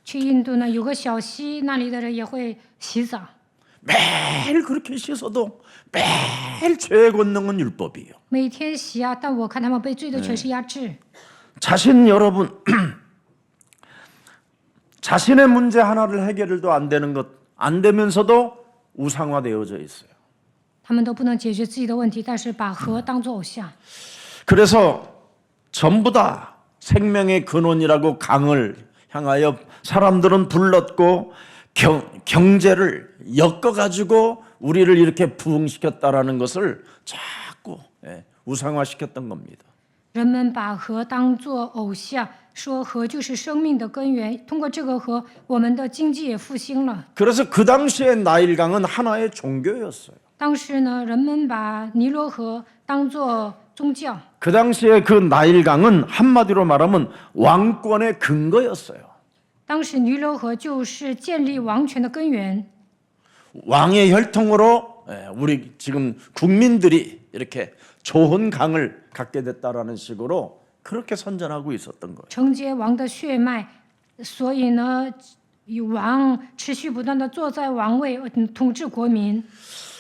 [SPEAKER 2] 去印度呢，有个小溪，那里的人也会洗澡。
[SPEAKER 1] 매일 그렇게 씻어도 매일 죄 걷는 율법이에요.
[SPEAKER 2] 每天洗啊，但我看他们被罪的全是压制。
[SPEAKER 1] 자신 여러분 자신의 문제 하나를 해결도 안 되는 것 안 되면서도 우상화되어져 있어요.
[SPEAKER 2] 他们都不能解决自己的问题，但是把河当作偶像。
[SPEAKER 1] 그래서 전부 다 생명의 근원이라고 강을 향하여 사람들은 불렀고 경제를 엮어가지고 우리를 이렇게 부흥시켰다라는 것을 자꾸 우상화시켰던 겁니다.
[SPEAKER 2] 人们把河当作偶像，说河就是生命的根源。通过这个河，我们的经济也复兴了。
[SPEAKER 1] 그래서 그 당시에 나일강은 하나의 종교였어요.
[SPEAKER 2] 当时呢，人们把尼罗河当作宗教。
[SPEAKER 1] 그 당시에 그 나일강은 한마디로 말하면 왕권의 근거였어요.
[SPEAKER 2] 当时尼罗河就是建立王权的根源。
[SPEAKER 1] 왕의 혈통으로 우리 지금 국민들이 이렇게 좋은 강을 갖게 됐다라는 식으로 그렇게 선전하고 있었던 거예요.
[SPEAKER 2] 承接王的血脉，所以呢，有王持续不断的坐在王位，统治国民。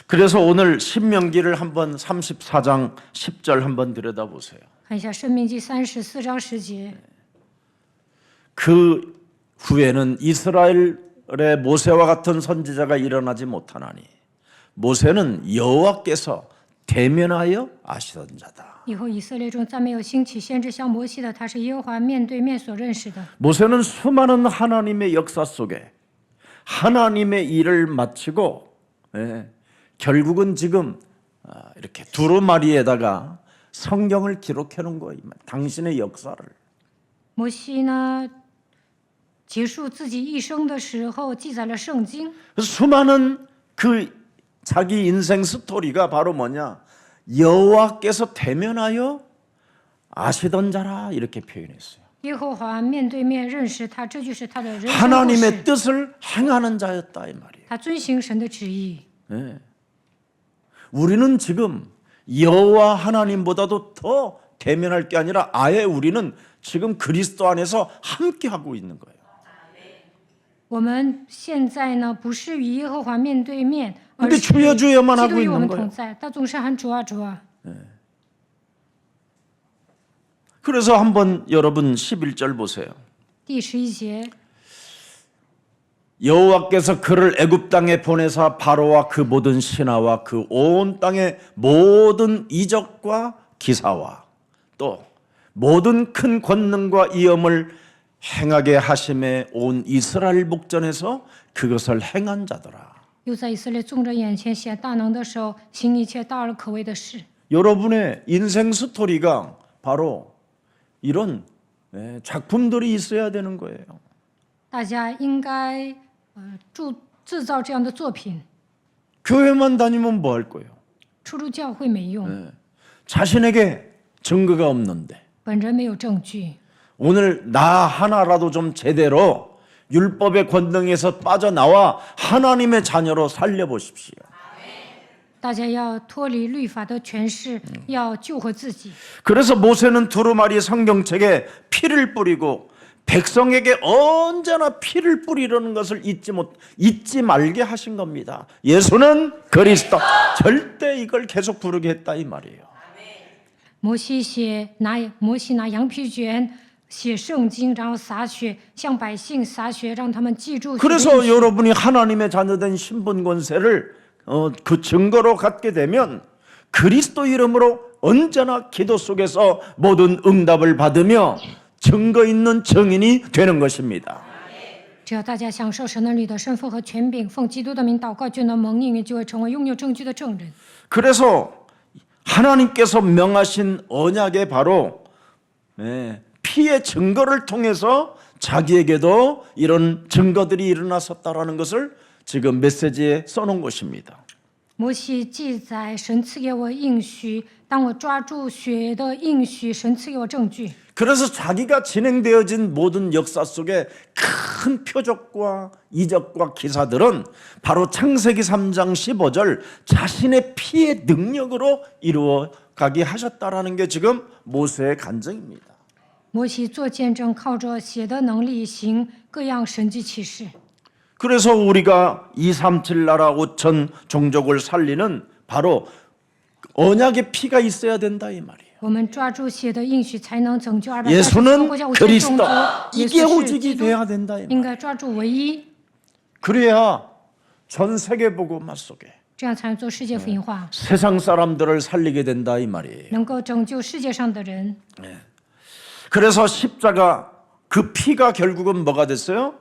[SPEAKER 1] 그래서 오늘 신명기를 한번 34장 10절 한번 들여다보세요.
[SPEAKER 2] 看一下《申命记》34章10节。
[SPEAKER 1] 그 후에는 이스라엘의 모세와 같은 선지자가 일어나지 못하나니 모세는 여호와께서 대면하여 아시던 자다.
[SPEAKER 2] 以后以色列中再没有兴起先知像摩西的，他是耶和华面对面所认识的。
[SPEAKER 1] 모세는 수많은 하나님의 역사 속에 하나님의 일을 마치고 결국은 지금 이렇게 두루마리에다가 성경을 기록해 놓은 거예요. 당신의 역사를.
[SPEAKER 2] 摩西呢，结束自己一生的时候，记载了圣经。
[SPEAKER 1] 수많은 그 자기 인생 스토리가 바로 뭐냐? 여호와께서 대면하여 아시던 자라 이렇게 표현했어요.
[SPEAKER 2] 耶和华面对面认识他，这就是他的人生故
[SPEAKER 1] 하나님의
[SPEAKER 2] 事。
[SPEAKER 1] 뜻을 행하는 자였다 이 말이에요.
[SPEAKER 2] 他遵行神的旨意。
[SPEAKER 1] 우리는 지금 여호와 하나님보다도 더 대면할 게 아니라 아예 우리는 지금 그리스도 안에서 함께 하고 있는 거예요.
[SPEAKER 2] 我们现在呢，不是与耶和华面对面，而
[SPEAKER 1] 근데
[SPEAKER 2] 是
[SPEAKER 1] 주여 주여만
[SPEAKER 2] 基
[SPEAKER 1] 하고
[SPEAKER 2] 督与我
[SPEAKER 1] 있는
[SPEAKER 2] 们
[SPEAKER 1] 거예요.
[SPEAKER 2] 同在。他总是喊主啊，主啊。
[SPEAKER 1] 그래서 한번 여러분 11절 보세요.
[SPEAKER 2] 第11节，
[SPEAKER 1] 여호와께서 그를 애굽 땅에 보내사 바로와 그 모든 신하와 그 온 땅의 모든 이적과 기사와 또 모든 큰 권능과 이엄을 행하게 하심에 온 이스라엘 목전에서 그것을 행한 자더라.
[SPEAKER 2] 又在以色列众人眼前显大能的手，行一切大而可畏的事。
[SPEAKER 1] 여러분의 인생 스토리가 바로 이런 작품들이 있어야 되는 거예요.
[SPEAKER 2] 大家应该制造这样的作品。
[SPEAKER 1] 교회만 다니면 뭐 할 거예요?
[SPEAKER 2] 出入教会没用，
[SPEAKER 1] 자신에게 증거가 없는데
[SPEAKER 2] 本人没有证据。
[SPEAKER 1] 오늘 나 하나라도 좀 제대로 율법의 권능에서 빠져나와 하나님의 자녀로 살려보십시오.
[SPEAKER 2] 大家要脱离律法的权势，要救回自己。
[SPEAKER 1] 그래서 모세는 두루마리 성경책에 피를 뿌리고 백성에게 언제나 피를 뿌리려는 것을 잊지 말게 하신 겁니다. 예수는 그리스도. 절대 이걸 계속 부르게 했다 이 말이에요.
[SPEAKER 2] 摩西拿羊皮卷写圣经，然后洒血，向百姓洒血，让他们记住。
[SPEAKER 1] 그래서 여러분이 하나님의 자녀된 신분 권세를 그 증거로 갖게 되면 그리스도 이름으로 언제나 기도 속에서 모든 응답을 받으며 증거 있는 증인이 되는 것입니다.
[SPEAKER 2] 只要大家享受神儿女的身份和权柄，奉基督的名祷告，就能蒙应允，就会成为拥有证据的证人。
[SPEAKER 1] 그래서 하나님께서 명하신 언약에 바로 피의 증거를 통해서 자기에게도 이런 증거들이 일어났었다라는 것을 지금 메시지에 써놓은 것입니다.
[SPEAKER 2] 摩西记载神赐给我应许，当我抓住血的应许，神赐给我证据。
[SPEAKER 1] 그래서 자기가 진행되어진 모든 역사 속에 큰 표적과 이적과 기사들은 바로 창세기 3장 15절 자신의 피의 능력으로 이루어가게 하셨다라는 게 지금 모세의 간증입니다.
[SPEAKER 2] 摩西做见证，靠着血的能力行各样神迹奇事。
[SPEAKER 1] 그래서 우리가 237 나라 5천 종족을 살리는 바로 언약의 피가 있어야 된다 이 말이에요.
[SPEAKER 2] 我们抓住血的应许，才能拯救280
[SPEAKER 1] 예수는
[SPEAKER 2] 国家5千种
[SPEAKER 1] 그리스도.
[SPEAKER 2] 族。耶
[SPEAKER 1] 이게
[SPEAKER 2] 稣是
[SPEAKER 1] 오직이
[SPEAKER 2] 基督，
[SPEAKER 1] 돼야 된다 이
[SPEAKER 2] 应
[SPEAKER 1] 말이에요.
[SPEAKER 2] 该抓住唯一，
[SPEAKER 1] 그래야 전 세계 복음화 속에
[SPEAKER 2] 这样才能做世界福音化，
[SPEAKER 1] 세상 사람들을 살리게 된다 이 말이에요.
[SPEAKER 2] 能够拯救世界上的人。
[SPEAKER 1] 그래서 십자가 그 피가 결국은 뭐가 됐어요?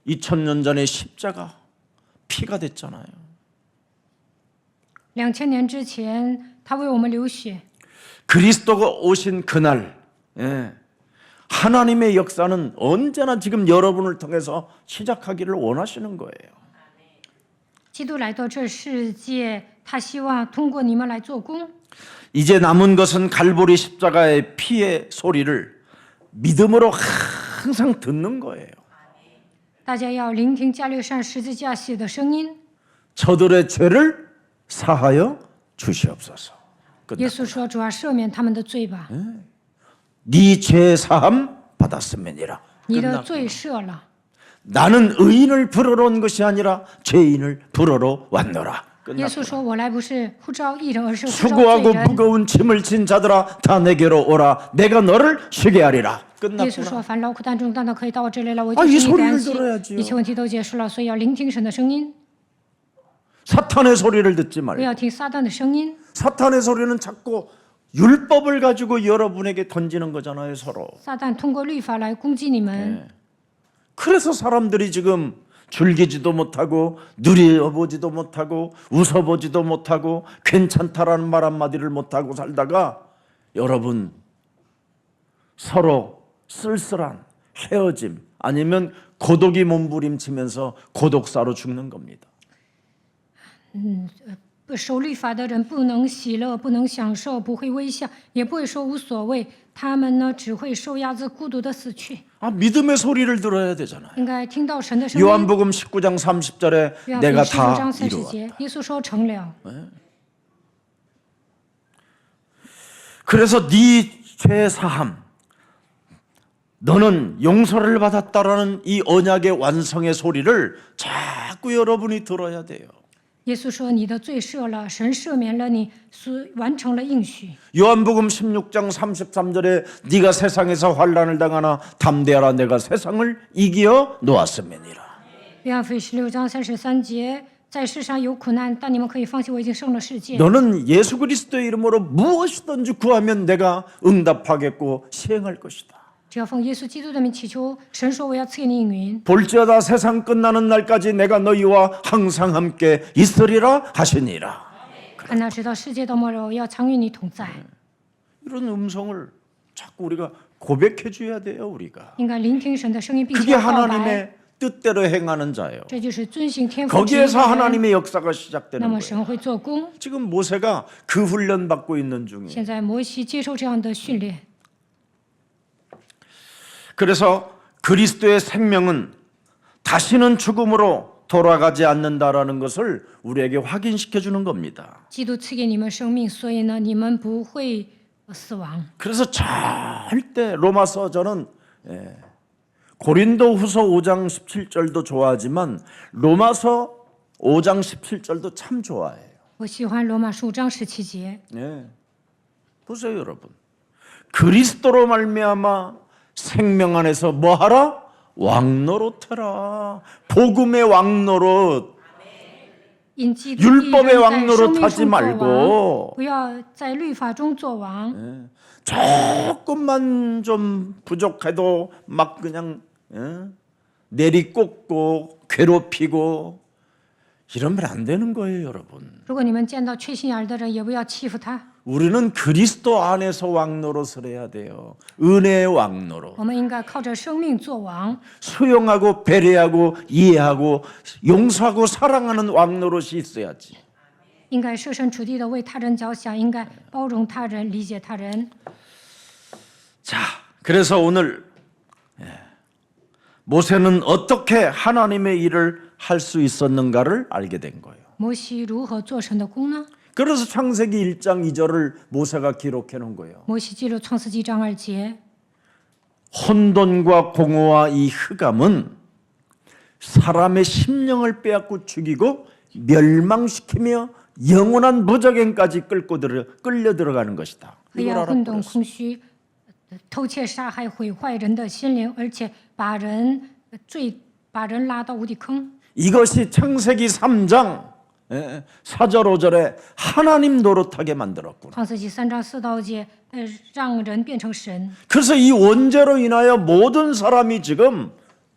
[SPEAKER 1] 2000년 전에 십자가 피가 됐잖아요.
[SPEAKER 2] 2000年之前，他为我们流血。
[SPEAKER 1] 그리스도가 오신 그날 하나님의 역사는 언제나 지금 여러분을 통해서 시작하기를 원하시는 거예요.
[SPEAKER 2] 基督来到这世界，他希望通过你们来做工。
[SPEAKER 1] 이제 남은 것은 갈보리 십자가의 피의 소리를 믿음으로 항상 듣는 거예요.
[SPEAKER 2] 大家要聆听加略山十字架血的声音。
[SPEAKER 1] 저들의 죄를 사하여 주시옵소서.
[SPEAKER 2] 耶稣说：“主啊，赦免他们的罪吧，
[SPEAKER 1] 네 죄 사함 받았음이니라.
[SPEAKER 2] 你的罪赦了。
[SPEAKER 1] 나는 의인을 부르러 온 것이 아니라 죄인을 부르러 왔노라.
[SPEAKER 2] 耶稣说：“我来不是呼召义人，而是呼召罪
[SPEAKER 1] 수고하고
[SPEAKER 2] 人。
[SPEAKER 1] 무거운 짐을 진 자들아 다 내게로 오라. 내가 너를 쉬게 하리라.
[SPEAKER 2] 耶稣说：“凡劳苦担重担的，可以到我这里来，我
[SPEAKER 1] 아
[SPEAKER 2] 就
[SPEAKER 1] 이
[SPEAKER 2] 使你安
[SPEAKER 1] 소리를
[SPEAKER 2] 息。
[SPEAKER 1] 들어야지요.
[SPEAKER 2] 一切问题都结束了，所以要聆听神的声音，
[SPEAKER 1] 사탄의 소리를 듣지
[SPEAKER 2] 不
[SPEAKER 1] 말고.
[SPEAKER 2] 要听撒旦的声音。
[SPEAKER 1] 사탄의 소리는 자꾸 율법을 가지고 여러분에게 던지는 거잖아요, 서로.
[SPEAKER 2] 撒旦通过律法来攻击你们，
[SPEAKER 1] 그래서 사람들이 지금 즐기지도 못하고 누려보지도 못하고 웃어보지도 못하고 괜찮다라는 말 한마디를 못하고 살다가 여러분 서로 쓸쓸한 헤어짐 아니면 고독이 몸부림치면서 고독사로 죽는 겁니다.
[SPEAKER 2] 不守律法的人不能喜乐，不能享受，不会微笑，也不会说无所谓。他们呢，只会受压着孤独的死去。
[SPEAKER 1] 믿음의 소리를 들어야 되잖아요.
[SPEAKER 2] 应该听到神的声音。
[SPEAKER 1] 요한복음 19장 30절에
[SPEAKER 2] 约翰福
[SPEAKER 1] 내가
[SPEAKER 2] 音19
[SPEAKER 1] 다
[SPEAKER 2] 章30
[SPEAKER 1] 이루었다.
[SPEAKER 2] 节，耶稣说成了。
[SPEAKER 1] 그래서 네 죄 사함 너는 용서를 받았다라는 이 언약의 완성의 소리를 자꾸 여러분이 들어야 돼요.
[SPEAKER 2] 耶稣说：“你的罪赦了，神赦免了你，完成了应许。”
[SPEAKER 1] 요한복음 16장 33절에 네가 세상에서 환난을 당하나 담대하라 내가 세상을 이겨 놓았음이니라.
[SPEAKER 2] 约翰福音16章33节，在世上有苦难，但你们可以放心，我已经胜了世界。
[SPEAKER 1] 너는 예수 그리스도의 이름으로 무엇이든지 구하면 내가 응답하겠고 시행할 것이다.
[SPEAKER 2] 只要奉耶稣基督的名祈求，神说我要赐给你应允。
[SPEAKER 1] 볼지어다 세상 끝나는 날까지 내가 너희와 항상 함께 있으리라 하시니라.
[SPEAKER 2] 看哪，直到世界的末日，我要常与你同在。
[SPEAKER 1] 이런 음성을 자꾸 우리가 고백해 줘야 돼요. 우리가
[SPEAKER 2] 应该聆听神的声音，并且
[SPEAKER 1] 그게
[SPEAKER 2] 要告白。
[SPEAKER 1] 하나님의 뜻대로 행하는 자예요.
[SPEAKER 2] 这就是遵行天父旨意的
[SPEAKER 1] 거기에서
[SPEAKER 2] 人。
[SPEAKER 1] 하나님의 역사가
[SPEAKER 2] 那
[SPEAKER 1] 시작되는
[SPEAKER 2] 么
[SPEAKER 1] 거예요.
[SPEAKER 2] 神会做工。
[SPEAKER 1] 지금 모세가 그 훈련 받고 있는 중이에요.
[SPEAKER 2] 现在摩西接受这样的训练。
[SPEAKER 1] 그래서 그리스도의 생명은 다시는 죽음으로 돌아가지 않는다라는 것을 우리에게 확인시켜 주는 겁니다.
[SPEAKER 2] 基督赐给你们生命，所以呢，你们不会死亡。
[SPEAKER 1] 그래서 절대 로마서 저는 고린도후서 5장 17절도 좋아하지만 로마서 5장 17절도 참 좋아해요.
[SPEAKER 2] 我喜欢罗马书5章17节。
[SPEAKER 1] 보세요, 여러분. 그리스도로 말미암아 생명 안에서 뭐하라? 왕노릇해라. 복음의 왕노릇.
[SPEAKER 2] 因基督
[SPEAKER 1] 율법의
[SPEAKER 2] 一人在
[SPEAKER 1] 왕노릇
[SPEAKER 2] 生命
[SPEAKER 1] 하지
[SPEAKER 2] 中做王，
[SPEAKER 1] 말고
[SPEAKER 2] 不要在律法中做王。
[SPEAKER 1] 조금만 좀 부족해도 막 그냥 내리꽂고 괴롭히고 이러면 안 되는 거예요, 여러분.
[SPEAKER 2] 如果你们见到缺心眼儿的人，也不要欺负他。
[SPEAKER 1] 우리는 그리스도 안에서 왕노릇을 해야 돼요. 은혜의 왕노릇.
[SPEAKER 2] 我们应该靠着生命做王，
[SPEAKER 1] 수용하고 배려하고 이해하고 용서하고 사랑하는 왕노릇이 있어야지.
[SPEAKER 2] 应该设身处地的为他人着想，应该包容他人、理解他人。
[SPEAKER 1] 자, 그래서 오늘 모세는 어떻게 하나님의 일을 할 수 있었는가를 알게 된 거예요.
[SPEAKER 2] 摩西如何做神的工呢？
[SPEAKER 1] 그래서 창세기 1장 2절을 모세가 기록해 놓은 거예요.
[SPEAKER 2] 摩西记录创世纪章2节，
[SPEAKER 1] 혼돈과 공허와 이 흑암은 사람의 심령을 빼앗고 죽이고 멸망시키며 영원한 무적행까지 끌려 들어가는 것이다.
[SPEAKER 2] 黑
[SPEAKER 1] 이걸
[SPEAKER 2] 暗、混沌、
[SPEAKER 1] 알아버렸어.
[SPEAKER 2] 空虚，偷窃、杀害、毁坏人的心灵，而且把人拉到无底坑。
[SPEAKER 1] 이것이 창세기 3장 4절 5절에 하나님 노릇하게 만들었구나.
[SPEAKER 2] 创世纪3章4到节，让人变成神。
[SPEAKER 1] 그래서 이 원죄로 인하여 모든 사람이 지금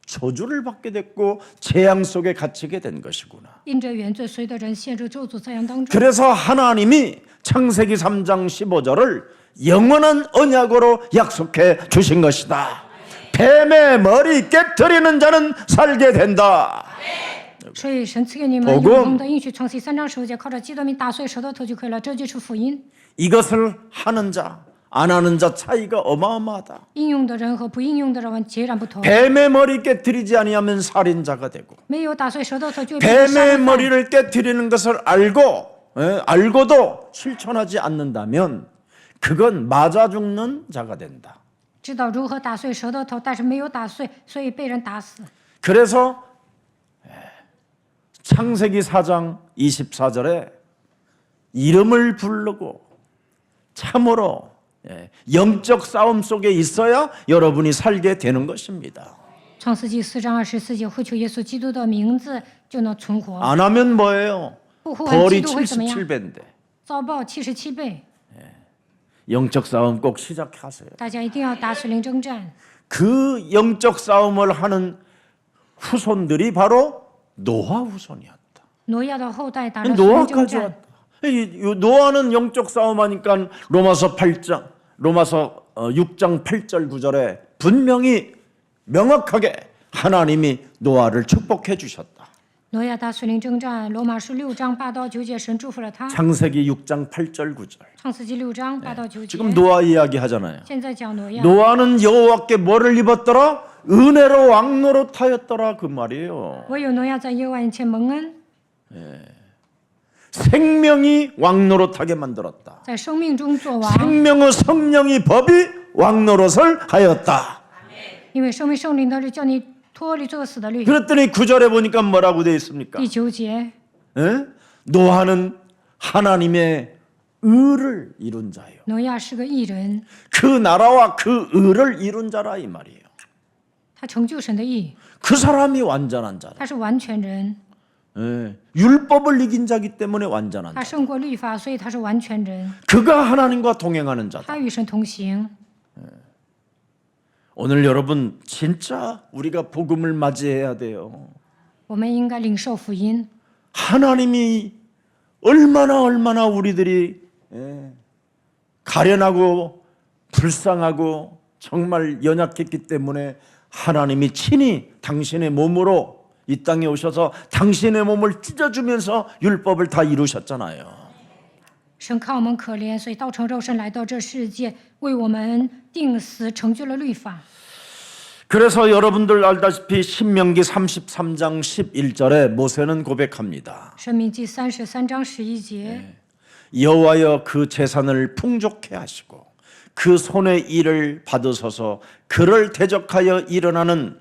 [SPEAKER 1] 저주를 받게 됐고 재앙 속에 갇히게 된 것이구나.
[SPEAKER 2] 因着原罪，随的人陷入咒诅灾殃当中。
[SPEAKER 1] 그래서 하나님이 창세기 3장 15절을 영원한 언약으로 약속해 주신 것이다. 뱀의 머리 깨트리는 자는 살게 된다.
[SPEAKER 2] 所以神赐给你们永恒的应许，创世纪3章15节，靠着基督的名打碎舌头头就可以了。这就是福音。
[SPEAKER 1] 이것을 하는 자, 안 하는 자 차이가 어마어마하다.
[SPEAKER 2] 应用的人和不应用的人截然不同。
[SPEAKER 1] 뱀의 머리 깨트리지 아니하면 살인자가 되고
[SPEAKER 2] 没有打碎舌头头就会变成杀
[SPEAKER 1] 뱀의
[SPEAKER 2] 人犯。
[SPEAKER 1] 머리를 깨트리는 것을 알고도 실천하지 않는다면 그건 맞아 죽는 자가 된다.
[SPEAKER 2] 知道如何打碎舌头头，但是没有打碎，所以被人打死。
[SPEAKER 1] 그래서 창세기 4장 24절에 이름을 부르고 참으로 영적 싸움 속에 있어야 여러분이 살게 되는 것입니다.
[SPEAKER 2] 创世纪4章24节，呼求耶稣基督的名字就能存活。
[SPEAKER 1] 안 하면 뭐예요?
[SPEAKER 2] 不呼喊基
[SPEAKER 1] 벌이
[SPEAKER 2] 督会怎么样？
[SPEAKER 1] 77배인데
[SPEAKER 2] 遭报77倍。
[SPEAKER 1] 영적 싸움 꼭 시작하세요.
[SPEAKER 2] 大家一定要打属灵征战。
[SPEAKER 1] 그 영적 싸움을 하는 후손들이 바로 노아 후손이었다.
[SPEAKER 2] 挪亚的后代打了属灵征
[SPEAKER 1] 노아까지
[SPEAKER 2] 战，
[SPEAKER 1] 왔다. 노아는 영적 싸움하니까 로마서 8장, 로마서 6장 8절 9절에 분명히 명확하게 하나님이 노아를 축복해 주셨다.
[SPEAKER 2] 挪亚打属灵征战，罗马书6章8到9节，神祝福了他。
[SPEAKER 1] 창세기 6장 8절 9절.
[SPEAKER 2] 创世纪6章8到9节。
[SPEAKER 1] 지금 노아 이야기 하잖아요.
[SPEAKER 2] 现在讲挪亚，
[SPEAKER 1] 노아는 여호와께 뭐를 입었더라? 은혜로 왕노릇하였더라 그 말이에요.
[SPEAKER 2] 唯有挪亚在耶和华眼前蒙恩，
[SPEAKER 1] 생명이 왕노릇하게 만들었다.
[SPEAKER 2] 在生命中作王，
[SPEAKER 1] 생명의 성령이 법이 왕노릇을 하였다.
[SPEAKER 2] 因为生命圣灵的律叫你脱离作死的律。
[SPEAKER 1] 그랬더니 9절에 보니까 뭐라고 되어 있습니까?
[SPEAKER 2] 第9节，
[SPEAKER 1] 예? 노아는 하나님의 의를 이룬 자예요.
[SPEAKER 2] 挪亚是个义人，
[SPEAKER 1] 그 나라와 그 의를 이룬 자라 이 말이에요.
[SPEAKER 2] 他成就神的义，
[SPEAKER 1] 그 사람이 완전한 자라.
[SPEAKER 2] 他是完全人，
[SPEAKER 1] 예. 율법을 이긴 자기 때문에 완전한
[SPEAKER 2] 他
[SPEAKER 1] 자.
[SPEAKER 2] 胜过律法，所以他是完全人，
[SPEAKER 1] 그가 하나님과 동행하는 자다.
[SPEAKER 2] 他与神同行。
[SPEAKER 1] 오늘 여러분 진짜 우리가 복음을 맞이해야 돼요.
[SPEAKER 2] 我们应该领受福音，
[SPEAKER 1] 하나님이 얼마나 우리들이 가련하고 불쌍하고 정말 연약했기 때문에 하나님이 친히 당신의 몸으로 이 땅에 오셔서 당신의 몸을 찢어주면서 율법을 다 이루셨잖아요.
[SPEAKER 2] 神看我们可怜，所以道成肉身来到这世界，为我们定死，成就了律法。
[SPEAKER 1] 그래서 여러분들 알다시피 신명기 33장 11절에 모세는 고백합니다.
[SPEAKER 2] 申命记33章11节，
[SPEAKER 1] 여호와여 그 재산을 풍족해 하시고 그 손의 일을 받으소서 그를 대적하여 일어나는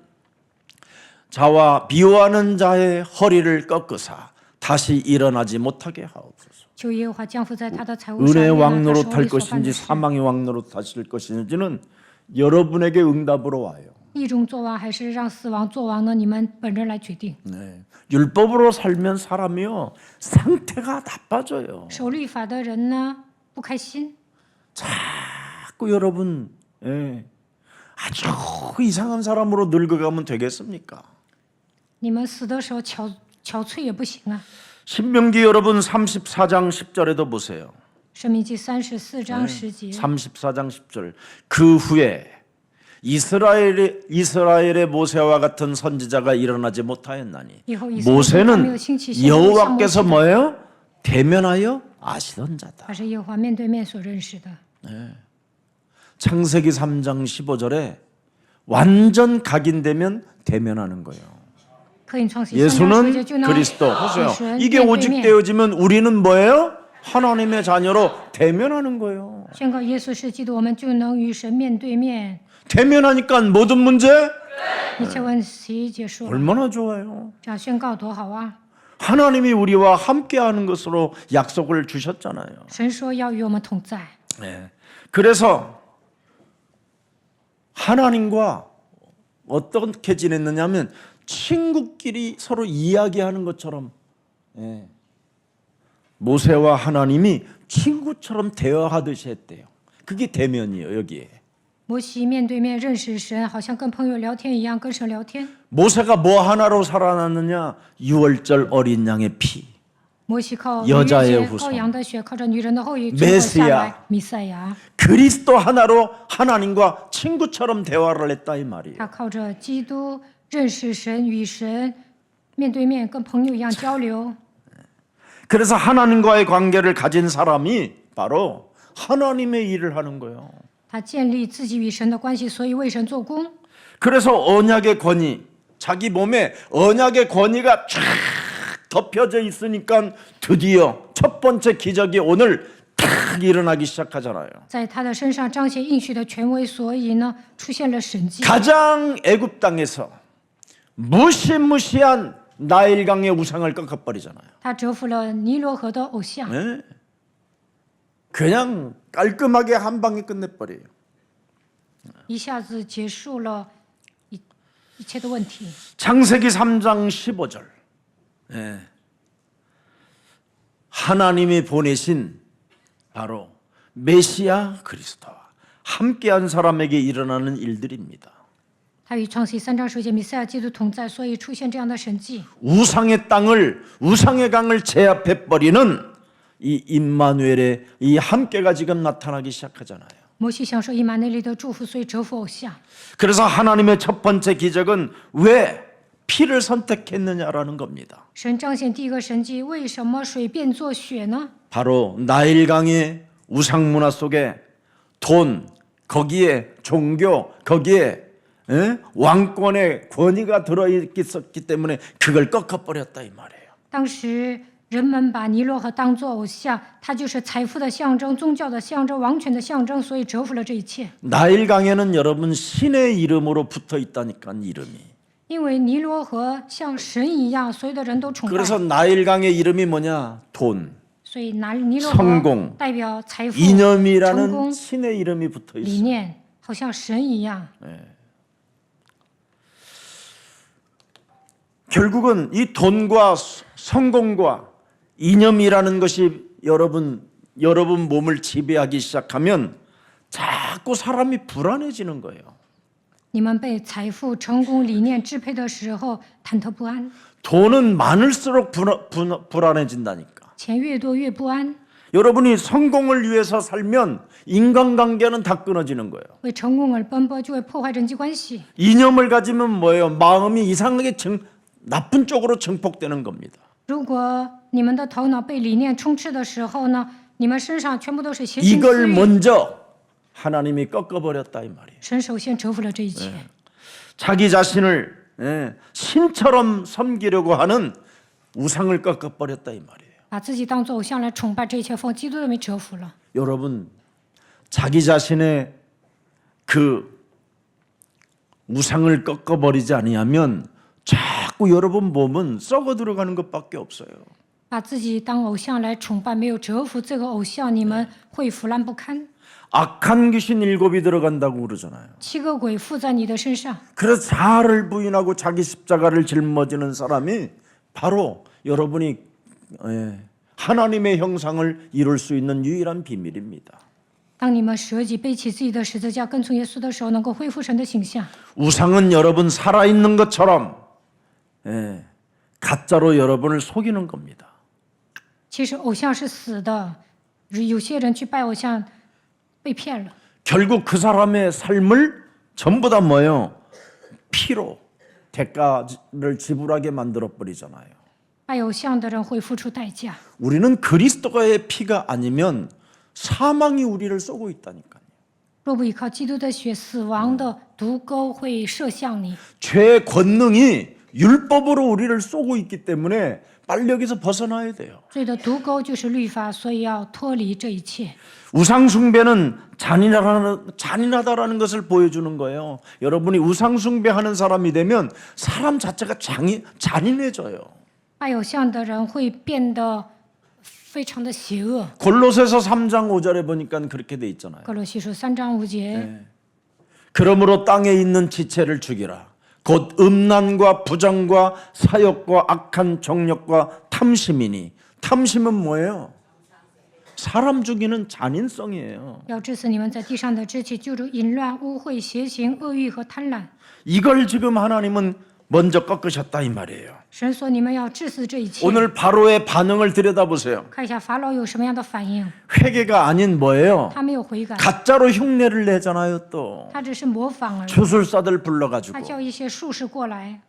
[SPEAKER 1] 자와 미워하는 자의 허리를 꺾으사 다시 일어나지 못하게 하옵소서.
[SPEAKER 2] 求耶和华降福在他的财物上，
[SPEAKER 1] 은혜의
[SPEAKER 2] 悦纳他手
[SPEAKER 1] 왕노릇할
[SPEAKER 2] 里所办的
[SPEAKER 1] 것인지
[SPEAKER 2] 事。
[SPEAKER 1] 사망의 왕노릇하실 것인지는 여러분에게 응답으로 와요.
[SPEAKER 2] 义中作王还是让死亡作王呢？你们本人来决定。
[SPEAKER 1] 네. 율법으로 살면 사람이요 상태가 나빠져요.
[SPEAKER 2] 守律法的人呢，不开心，
[SPEAKER 1] 자꾸 여러분 아주 이상한 사람으로 늙어가면 되겠습니까?
[SPEAKER 2] 你们死的时候憔悴也不行啊。
[SPEAKER 1] 신명기 여러분 34장 10절에도 보세요.
[SPEAKER 2] 申命记34章10节，
[SPEAKER 1] 34장 10절. 그 후에 이스라엘의 모세와 같은 선지자가 일어나지 못하였나니
[SPEAKER 2] 以后以色列中没有
[SPEAKER 1] 모세는
[SPEAKER 2] 兴起先知像摩西
[SPEAKER 1] 여호와께서
[SPEAKER 2] 的，
[SPEAKER 1] 뭐예요? 대면하여 아시던 자다.
[SPEAKER 2] 他是耶和华面对面所认识的。
[SPEAKER 1] 창세기 3장 15절에 완전 각인되면 대면하는 거예요.
[SPEAKER 2] 可以创始3章10节就
[SPEAKER 1] 예수는
[SPEAKER 2] 能
[SPEAKER 1] 그리스도
[SPEAKER 2] 与
[SPEAKER 1] 보세요.
[SPEAKER 2] 神
[SPEAKER 1] 이게
[SPEAKER 2] 面对
[SPEAKER 1] 오직
[SPEAKER 2] 面。
[SPEAKER 1] 되어지면 우리는 뭐예요? 하나님의 자녀로 대면하는 거예요.
[SPEAKER 2] 宣告耶稣是基督，我们就能与神面对面，
[SPEAKER 1] 대면하니까 모든 문제
[SPEAKER 2] 一切问题结束了。
[SPEAKER 1] 얼마나 좋아요.
[SPEAKER 2] 这样宣告多好啊！
[SPEAKER 1] 하나님이 우리와 함께하는 것으로 약속을 주셨잖아요.
[SPEAKER 2] 神说要与我们同在，
[SPEAKER 1] 네. 그래서 하나님과 어떻게 지냈느냐면 친구끼리 서로 이야기하는 것처럼 모세와 하나님이 친구처럼 대화하듯이 했대요. 그게 대면이에요. 여기에.
[SPEAKER 2] 摩西面对面认识神，好像跟朋友聊天一样，跟神聊天。
[SPEAKER 1] 모세가 뭐 하나로 살아났느냐? 6월절 어린 양의 피.
[SPEAKER 2] 摩西靠
[SPEAKER 1] 여자의
[SPEAKER 2] 逾越节
[SPEAKER 1] 후손
[SPEAKER 2] 羔羊的血，靠着女人的后裔最后下来，弥赛亚。
[SPEAKER 1] 그리스도 하나로 하나님과 친구처럼 대화를 했다 이 말이에요.
[SPEAKER 2] 他靠着基督认识神，与神面对面，跟朋友一样交流。
[SPEAKER 1] 그래서 하나님과의 관계를 가진 사람이 바로 하나님의 일을 하는 거예요.
[SPEAKER 2] 他建立自己与神的关系，所以为神做工。
[SPEAKER 1] 그래서 언약의 권위, 자기 몸에 언약의 권위가 쫙 덮여져 있으니까 드디어 첫 번째 기적이 오늘 탁 일어나기 시작하잖아요.
[SPEAKER 2] 在他的身上彰显应许的权威，所以呢，出现了神迹。
[SPEAKER 1] 가장 애굽 땅에서 무시무시한 나일강의 우상을 꺾어버리잖아요.
[SPEAKER 2] 他折服了尼罗河的偶像，
[SPEAKER 1] 네? 그냥 깔끔하게 한 방에 끝내버려요.
[SPEAKER 2] 一下子结束了一切的问题。
[SPEAKER 1] 창세기 3장 15절. 예. 하나님이 보내신 바로 메시아 그리스도와 함께한 사람에게 일어나는 일들입니다.
[SPEAKER 2] 他与创世3章10节弥赛亚基督同在，所以出现这样的神迹。
[SPEAKER 1] 우상의 땅을 우상의 강을 제압해 버리는 이 임마누엘의 이 함께가 지금 나타나기 시작하잖아요.
[SPEAKER 2] 摩西享受以马内利的祝福，所以折服偶像。
[SPEAKER 1] 그래서 하나님의 첫 번째 기적은 왜 피를 선택했느냐라는 겁니다.
[SPEAKER 2] 神彰显第一个神迹，为什么水变作血呢？
[SPEAKER 1] 바로 나일강의 우상 문화 속에 돈, 거기에 종교, 거기에 왕권의 권위가 들어있기 때문에 그걸 꺾어버렸다 이 말이에요.
[SPEAKER 2] 当时人们把尼罗河当作偶像，它就是财富的象征、宗教的象征、王权的象征，所以折服了这一切。
[SPEAKER 1] 나일강에는 여러분 신의 이름으로 붙어 있다니까 이름이.
[SPEAKER 2] 因为尼罗河像神一样，所有的人都崇拜，
[SPEAKER 1] 그래서 나일강의 이름이 뭐냐? 돈,
[SPEAKER 2] 所以尼罗
[SPEAKER 1] 성공
[SPEAKER 2] 河代表财富、成
[SPEAKER 1] 이념이라는
[SPEAKER 2] 功、
[SPEAKER 1] 신의 이름이 붙어
[SPEAKER 2] 理
[SPEAKER 1] 있어요.
[SPEAKER 2] 念，好像神一样。
[SPEAKER 1] 결국은 이 돈과 성공과 이념이라는 것이 여러분 몸을 지배하기 시작하면 자꾸 사람이 불안해지는 거예요.
[SPEAKER 2] 你们被财富、成功、理念支配的时候，忐忑不安，
[SPEAKER 1] 돈은 많을수록 불안해진다니까.
[SPEAKER 2] 钱越多越不安。
[SPEAKER 1] 여러분이 성공을 위해서 살면 인간관계는 다 끊어지는 거예요.
[SPEAKER 2] 为成功而奔波，就会破坏人际关系。
[SPEAKER 1] 이념을 가지면 뭐예요? 마음이 이상하게 나쁜 쪽으로 증폭되는 겁니다.
[SPEAKER 2] 如果你们的头脑被理念充斥的时候呢，你们身上全部都是邪情
[SPEAKER 1] 이걸
[SPEAKER 2] 私欲。
[SPEAKER 1] 먼저 하나님이 꺾어버렸다 이 말이에요.
[SPEAKER 2] 神首先折服了这一切，
[SPEAKER 1] 자기 자신을 신처럼 섬기려고 하는 우상을 꺾어버렸다 이 말이에요.
[SPEAKER 2] 把自己当作偶像来崇拜，这一切奉基督的名折服了。
[SPEAKER 1] 여러분 자기 자신의 그 우상을 꺾어버리지 아니하면 자꾸 여러분 몸은 썩어 들어가는 것밖에 없어요.
[SPEAKER 2] 把自己当偶像来崇拜，没有折服这个偶像，你们会腐烂不堪。
[SPEAKER 1] 악한 귀신 7이 들어간다고 그러잖아요.
[SPEAKER 2] 7个鬼附在你的身上，
[SPEAKER 1] 그래서 자아를 부인하고 자기 십자가를 짊어지는 사람이 바로 여러분이 하나님의 형상을 이룰 수 있는 유일한 비밀입니다.
[SPEAKER 2] 当你们舍己背起自己的十字架，跟从耶稣的时候，能够恢复神的形象。
[SPEAKER 1] 우상은 여러분 살아있는 것처럼 가짜로 여러분을 속이는 겁니다.
[SPEAKER 2] 其实偶像是死的，有些人去拜偶像，被骗了。
[SPEAKER 1] 결국 그 사람의 삶을 전부 다 뭐예요? 피로 대가를 지불하게 만들어 버리잖아요.
[SPEAKER 2] 拜偶像的人会付出代价。
[SPEAKER 1] 우리는 그리스도의 피가 아니면 사망이 우리를 쏘고 있다니까요.
[SPEAKER 2] 若不依靠基督的血，死亡的毒钩会射向你。
[SPEAKER 1] 죄의 권능이 율법으로 우리를 쏘고 있기 때문에 빨리 여기서 벗어나야 돼요.
[SPEAKER 2] 罪的毒钩就是律法，所以要脱离这一切。
[SPEAKER 1] 우상 숭배는 잔인하다라는 것을 보여주는 거예요. 여러분이 우상 숭배하는 사람이 되면 사람 자체가 잔인해져요.
[SPEAKER 2] 拜偶像的人会变得非常的邪恶。
[SPEAKER 1] 골로새서 3장 5절에 보니까 그렇게 돼 있잖아요.
[SPEAKER 2] 哥罗西书3章5节，
[SPEAKER 1] 그러므로 땅에 있는 지체를 죽이라. 곧 음란과 부정과 사욕과 악한 정욕과 탐심이니. 탐심은 뭐예요? 사람 죽이는 잔인성이에요.
[SPEAKER 2] 要治死你们在地上的志气，就如淫乱、污秽、邪情、恶欲和贪婪。
[SPEAKER 1] 이걸 지금 하나님은 먼저 꺾으셨다 이 말이에요.
[SPEAKER 2] 神说你们要治死这一切。
[SPEAKER 1] 오늘 바로의 반응을 들여다보세요.
[SPEAKER 2] 看一下法老有什么样的反应？
[SPEAKER 1] 회개가 아닌 뭐예요?
[SPEAKER 2] 他没有悔改，
[SPEAKER 1] 가짜로 흉내를 내잖아요. 또
[SPEAKER 2] 他只是模仿而已。
[SPEAKER 1] 주술사들 불러가지고
[SPEAKER 2] 他叫一些术士过来，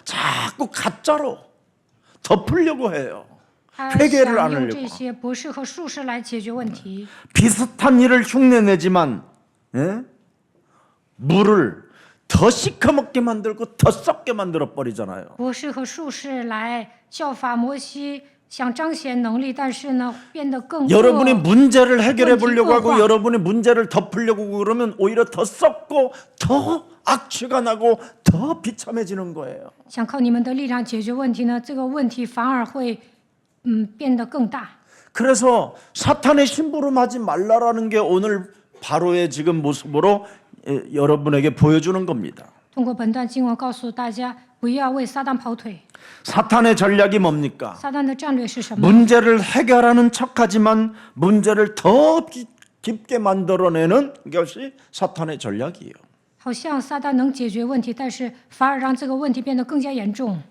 [SPEAKER 1] 자꾸 가짜로 덮으려고 해요.
[SPEAKER 2] 他
[SPEAKER 1] 회개를 안
[SPEAKER 2] 想用
[SPEAKER 1] 하려고.
[SPEAKER 2] 这些博士和术士来解决问题。
[SPEAKER 1] 비슷한 일을 흉내내지만 물을 더 시커멓게 만들고 더 썩게 만들어 버리잖아요.
[SPEAKER 2] 博士和术士来效法摩西，想彰显能力，但是呢，变得更
[SPEAKER 1] 여러분이 문제를 해결해 보려고 하고
[SPEAKER 2] 문제가
[SPEAKER 1] 여러분이 문제를 덮으려고 그러면 오히려 더 썩고 더 악취가 나고 더 비참해지는 거예요.
[SPEAKER 2] 想靠你们的力量解决问题呢，这个问题反而会变得更大。
[SPEAKER 1] 그래서 사탄의 심부름하지 말라라는 게 오늘 바로의 지금 모습으로 여러분에게 보여주는 겁니다.
[SPEAKER 2] 通过本段经文告诉大家，不要为撒旦跑腿。
[SPEAKER 1] 사탄의 전략이 뭡니까?
[SPEAKER 2] 撒旦的战略是什么？
[SPEAKER 1] 문제를 해결하는 척하지만 문제를 더 깊게 만들어내는 것이 사탄의 전략이에요.
[SPEAKER 2] 好像撒旦能解决问题，但是反而让这个问题变得更加严重。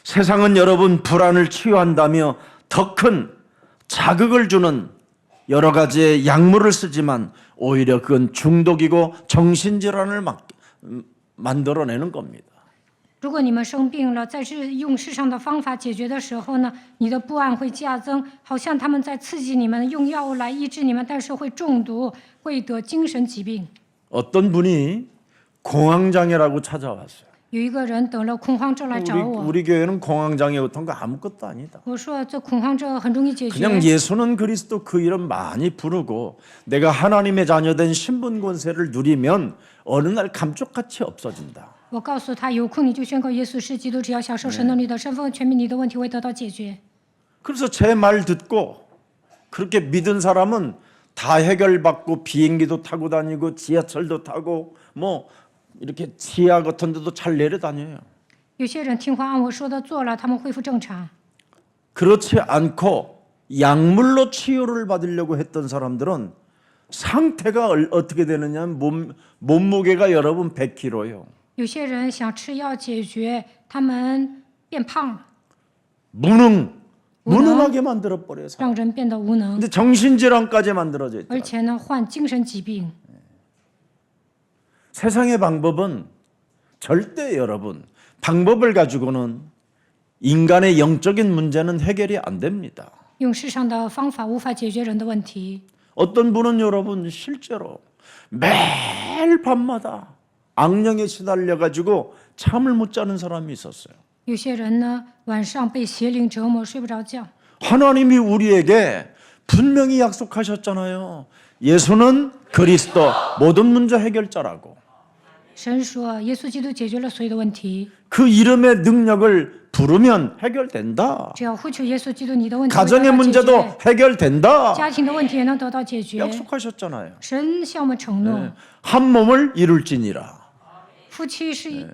[SPEAKER 1] 세상은 여러분 불안을 치유한다며 더 큰 자극을 주는 여러 가지의 약물을 쓰지만 오히려 그건 중독이고 정신질환을 만들어내는 겁니다.
[SPEAKER 2] 如果你们生病了，在用世上的方法解决的时候呢，你的不安会加增，好像他们在刺激你们，用药物来医治你们，但是会中毒，会得精神疾病。
[SPEAKER 1] 어떤 분이 공황장애라고 찾아왔어요.
[SPEAKER 2] 有一个人得了恐慌症来找我，
[SPEAKER 1] 우리 교회는 공황장애 같은 거 아무것도 아니다.
[SPEAKER 2] 我说这恐慌症很容易解决，
[SPEAKER 1] 그냥 예수는 그리스도 그 이름 많이 부르고 내가 하나님의 자녀된 신분 권세를 누리면 어느 날 감쪽같이 없어진다.
[SPEAKER 2] 我告诉他，有空你就宣告耶稣是基督，只要享受神能力的身份权柄，你的问题会得到解决。
[SPEAKER 1] 그래서 제 말 듣고 그렇게 믿은 사람은 다 해결받고 비행기도 타고 다니고 지하철도 타고 뭐 이렇게 지하 같은 데도 잘 내려다녀요.
[SPEAKER 2] 有些人听话按我说的做了，他们恢复正常。
[SPEAKER 1] 그렇지 않고 약물로 치유를 받으려고 했던 사람들은 상태가 어떻게 되느냐 몸무게가 여러분 100kg요.
[SPEAKER 2] 有些人想吃药解决，他们变胖了，
[SPEAKER 1] 무능하게 만들어 버려요.
[SPEAKER 2] 让人变得无能，
[SPEAKER 1] 근데 정신질환까지 만들어져 있다.
[SPEAKER 2] 而且呢患精神疾病。
[SPEAKER 1] 세상의 방법은 절대 여러분 방법을 가지고는 인간의 영적인 문제는 해결이 안 됩니다.
[SPEAKER 2] 用世上的方法无法解决人的问题。
[SPEAKER 1] 어떤 분은 여러분 실제로 매일 밤마다 악령에 시달려 가지고 잠을 못 자는 사람이 있었어요.
[SPEAKER 2] 有些人呢晚上被邪灵折磨，睡不着觉。
[SPEAKER 1] 하나님이 우리에게 분명히 약속하셨잖아요. 예수는 그리스도 모든 문제 해결자라고.
[SPEAKER 2] 神说，耶稣基督解决了所有的问题，
[SPEAKER 1] 그 이름의 능력을 부르면 해결된다.
[SPEAKER 2] 只要呼求耶稣基督，你的问题会得
[SPEAKER 1] 가정의
[SPEAKER 2] 到解
[SPEAKER 1] 문제도
[SPEAKER 2] 决，
[SPEAKER 1] 해결된다.
[SPEAKER 2] 家庭的问题也能得到解决。
[SPEAKER 1] 약속하셨잖아요.
[SPEAKER 2] 神向我们承诺，
[SPEAKER 1] 한 몸을 이룰지니라.
[SPEAKER 2] 夫妻是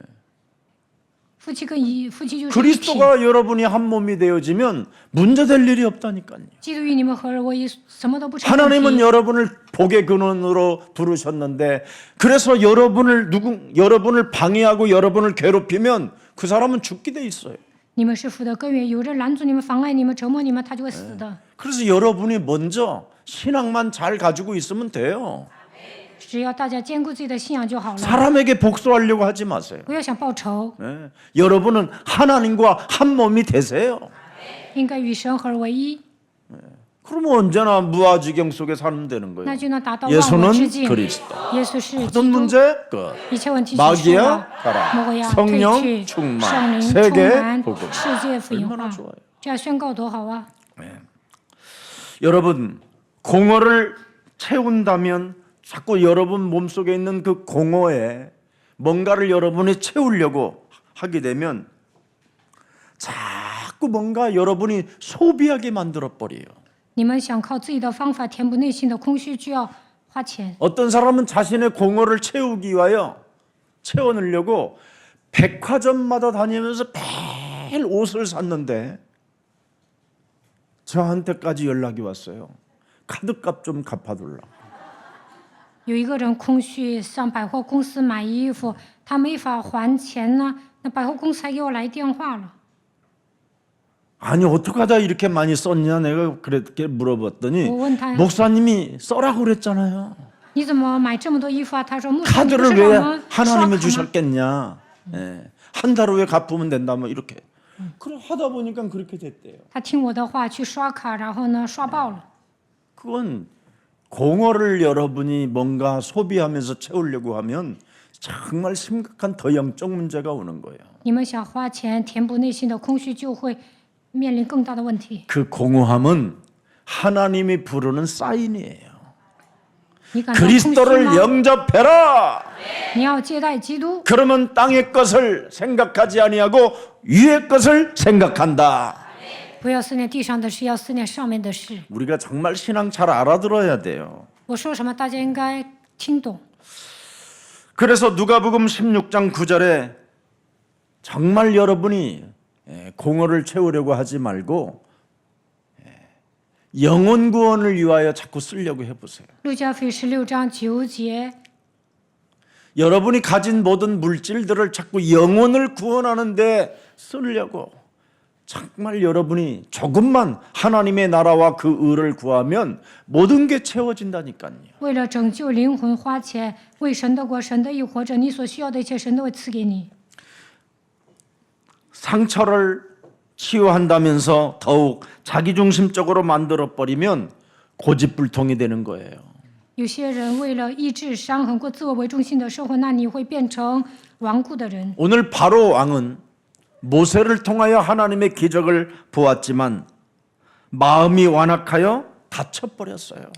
[SPEAKER 2] 夫妻跟夫妻就是一体。
[SPEAKER 1] 그리스도가 여러분이 한 몸이 되어지면 문제될 일이 없다니까요.
[SPEAKER 2] 基督与你们合而为一，什么都不成问
[SPEAKER 1] 하나님은
[SPEAKER 2] 题。
[SPEAKER 1] 여러분을 복의 근원으로 부르셨는데 그래서 여러분을 방해하고 여러분을 괴롭히면 그 사람은 죽게 돼 있어요.
[SPEAKER 2] 你们是福的根源，有人拦阻你们、妨碍你们、折磨你们，他就会死的。
[SPEAKER 1] 그래서 여러분이 먼저 신앙만 잘 가지고 있으면 돼요.
[SPEAKER 2] 只要大家兼顾自己的信仰就好了，
[SPEAKER 1] 사람에게 복수하려고 하지 마세요.
[SPEAKER 2] 不要想报仇，
[SPEAKER 1] 네. 여러분은 하나님과 한 몸이 되세요.
[SPEAKER 2] 应该与神合而为一，
[SPEAKER 1] 그러면 언제나 무아지경 속에 살면 되는
[SPEAKER 2] 那
[SPEAKER 1] 거예요.
[SPEAKER 2] 就能达到万我之
[SPEAKER 1] 예수는
[SPEAKER 2] 境。
[SPEAKER 1] 그리스도.
[SPEAKER 2] 耶稣是基
[SPEAKER 1] 모든
[SPEAKER 2] 督，
[SPEAKER 1] 문제 끝.
[SPEAKER 2] 一切问题结束
[SPEAKER 1] 마귀야
[SPEAKER 2] 了。
[SPEAKER 1] 가라.
[SPEAKER 2] 魔鬼呀，退
[SPEAKER 1] 성령
[SPEAKER 2] 去，
[SPEAKER 1] 충만.
[SPEAKER 2] 圣灵充
[SPEAKER 1] 세계
[SPEAKER 2] 满，
[SPEAKER 1] 복음.
[SPEAKER 2] 世界福音
[SPEAKER 1] 얼마나
[SPEAKER 2] 化，
[SPEAKER 1] 좋아요.
[SPEAKER 2] 这样宣告多好啊！
[SPEAKER 1] 여러분 공허를 채운다면 자꾸 여러분 몸속에 있는 그 공허에 뭔가를 여러분이 채우려고 하게 되면 자꾸 뭔가 여러분이 소비하게 만들어 버려요.
[SPEAKER 2] 你们想靠自己的方法填补内心的空虚，就要花钱。
[SPEAKER 1] 어떤 사람은 자신의 공허를 채우기 위하여 채워넣으려고 백화점마다 다니면서 매일 옷을 샀는데 저한테까지 연락이 왔어요. 카드값 좀 갚아달라.
[SPEAKER 2] 有一个人空虚上百货公司买衣服，他没法还钱呢，那百货公司还给我来电话了。
[SPEAKER 1] 아니 어떻게 하다 이렇게 많이 썼냐 내가 그렇게 물어봤더니
[SPEAKER 2] 원탄.
[SPEAKER 1] 목사님이 써라고 그랬잖아요.
[SPEAKER 2] 你怎么买这么多衣服啊？他说牧师，你不
[SPEAKER 1] 카드를
[SPEAKER 2] 是
[SPEAKER 1] 왜
[SPEAKER 2] 让我们刷卡
[SPEAKER 1] 하나님이
[SPEAKER 2] 吗？
[SPEAKER 1] 주셨겠냐. 예. 한 달 후에 갚으면 된다 뭐 이렇게. 그래 하다 보니까 그렇게 됐대요.
[SPEAKER 2] 他听我的话去刷卡，然后呢刷爆了。
[SPEAKER 1] 그건 공허를 여러분이 뭔가 소비하면서 채우려고 하면 정말 심각한 더 영적 문제가 오는 거예요.
[SPEAKER 2] 你们想花钱填补内心的空虚，就会面临更大的问题。
[SPEAKER 1] 그 공허함은 하나님이 부르는 사인이에요.
[SPEAKER 2] 你感到空虚
[SPEAKER 1] 그리스도를
[SPEAKER 2] 吗？
[SPEAKER 1] 영접해라.
[SPEAKER 2] 你要接待基督，
[SPEAKER 1] 그러면 땅의 것을 생각하지 아니하고 위의 것을 생각한다.
[SPEAKER 2] 不要思念地上的事，要思念上面的事。
[SPEAKER 1] 우리가 정말 신앙 잘 알아들어야 돼요.
[SPEAKER 2] 我说什么，大家应该听懂。
[SPEAKER 1] 그래서 누가복음 16장 9절에 정말 여러분이 공허를 채우려고 하지 말고 영혼 구원을 위하여 자꾸 쓰려고 해보세요.
[SPEAKER 2] 路加福音16章9节，
[SPEAKER 1] 여러분이 가진 모든 물질들을 자꾸 영혼을 구원하는 데 쓰려고 정말 여러분이 조금만 하나님의 나라와 그 의를 구하면 모든 게 채워진다니까요.
[SPEAKER 2] 为了拯救灵魂花钱，为神的国、神的义活着，你所需要的一切，神都会赐给你。
[SPEAKER 1] 상처를 치유한다면서 더욱 자기중심적으로 만들어버리면 고집불통이 되는 거예요.
[SPEAKER 2] 有些人为了抑制伤痕过自我为中心的生活，那你会变成顽固的人。
[SPEAKER 1] 오늘 바로 왕은 모세를 통하여 하나님의 기적을 보았지만 마음이 완악하여 다쳐버렸어요.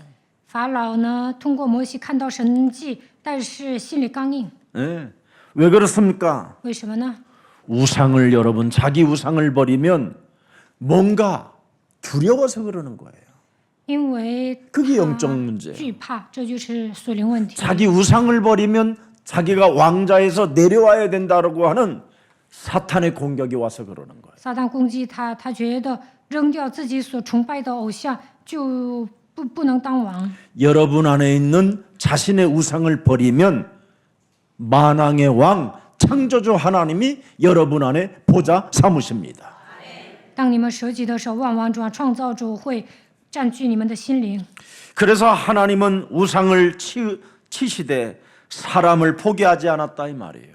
[SPEAKER 2] 法老呢，通过摩西看到神迹，但是心里刚硬，
[SPEAKER 1] 네. 왜 그렇습니까?
[SPEAKER 2] 为什么呢？
[SPEAKER 1] 우상을 여러분 자기 우상을 버리면 뭔가 두려워서 그러는 거예요.
[SPEAKER 2] 因为
[SPEAKER 1] 그게
[SPEAKER 2] 他
[SPEAKER 1] 영적 문제.
[SPEAKER 2] 惧怕，这就是属灵问题。
[SPEAKER 1] 자기 우상을 버리면 자기가 왕자에서 내려와야 된다라고 하는 사탄의 공격이 와서 그러는 거예요.
[SPEAKER 2] 撒旦攻击他，他觉得扔掉自己所崇拜的偶像就不能当王。
[SPEAKER 1] 여러분 안에 있는 자신의 우상을 버리면 만왕의 왕 창조주 하나님이 여러분 안에 보좌 삼으십니다.
[SPEAKER 2] 当你们舍己的时候，万王主啊，创造主会占据你们的心灵。
[SPEAKER 1] 그래서 하나님은 우상을 치시되 사람을 포기하지 않았다 이 말이에요.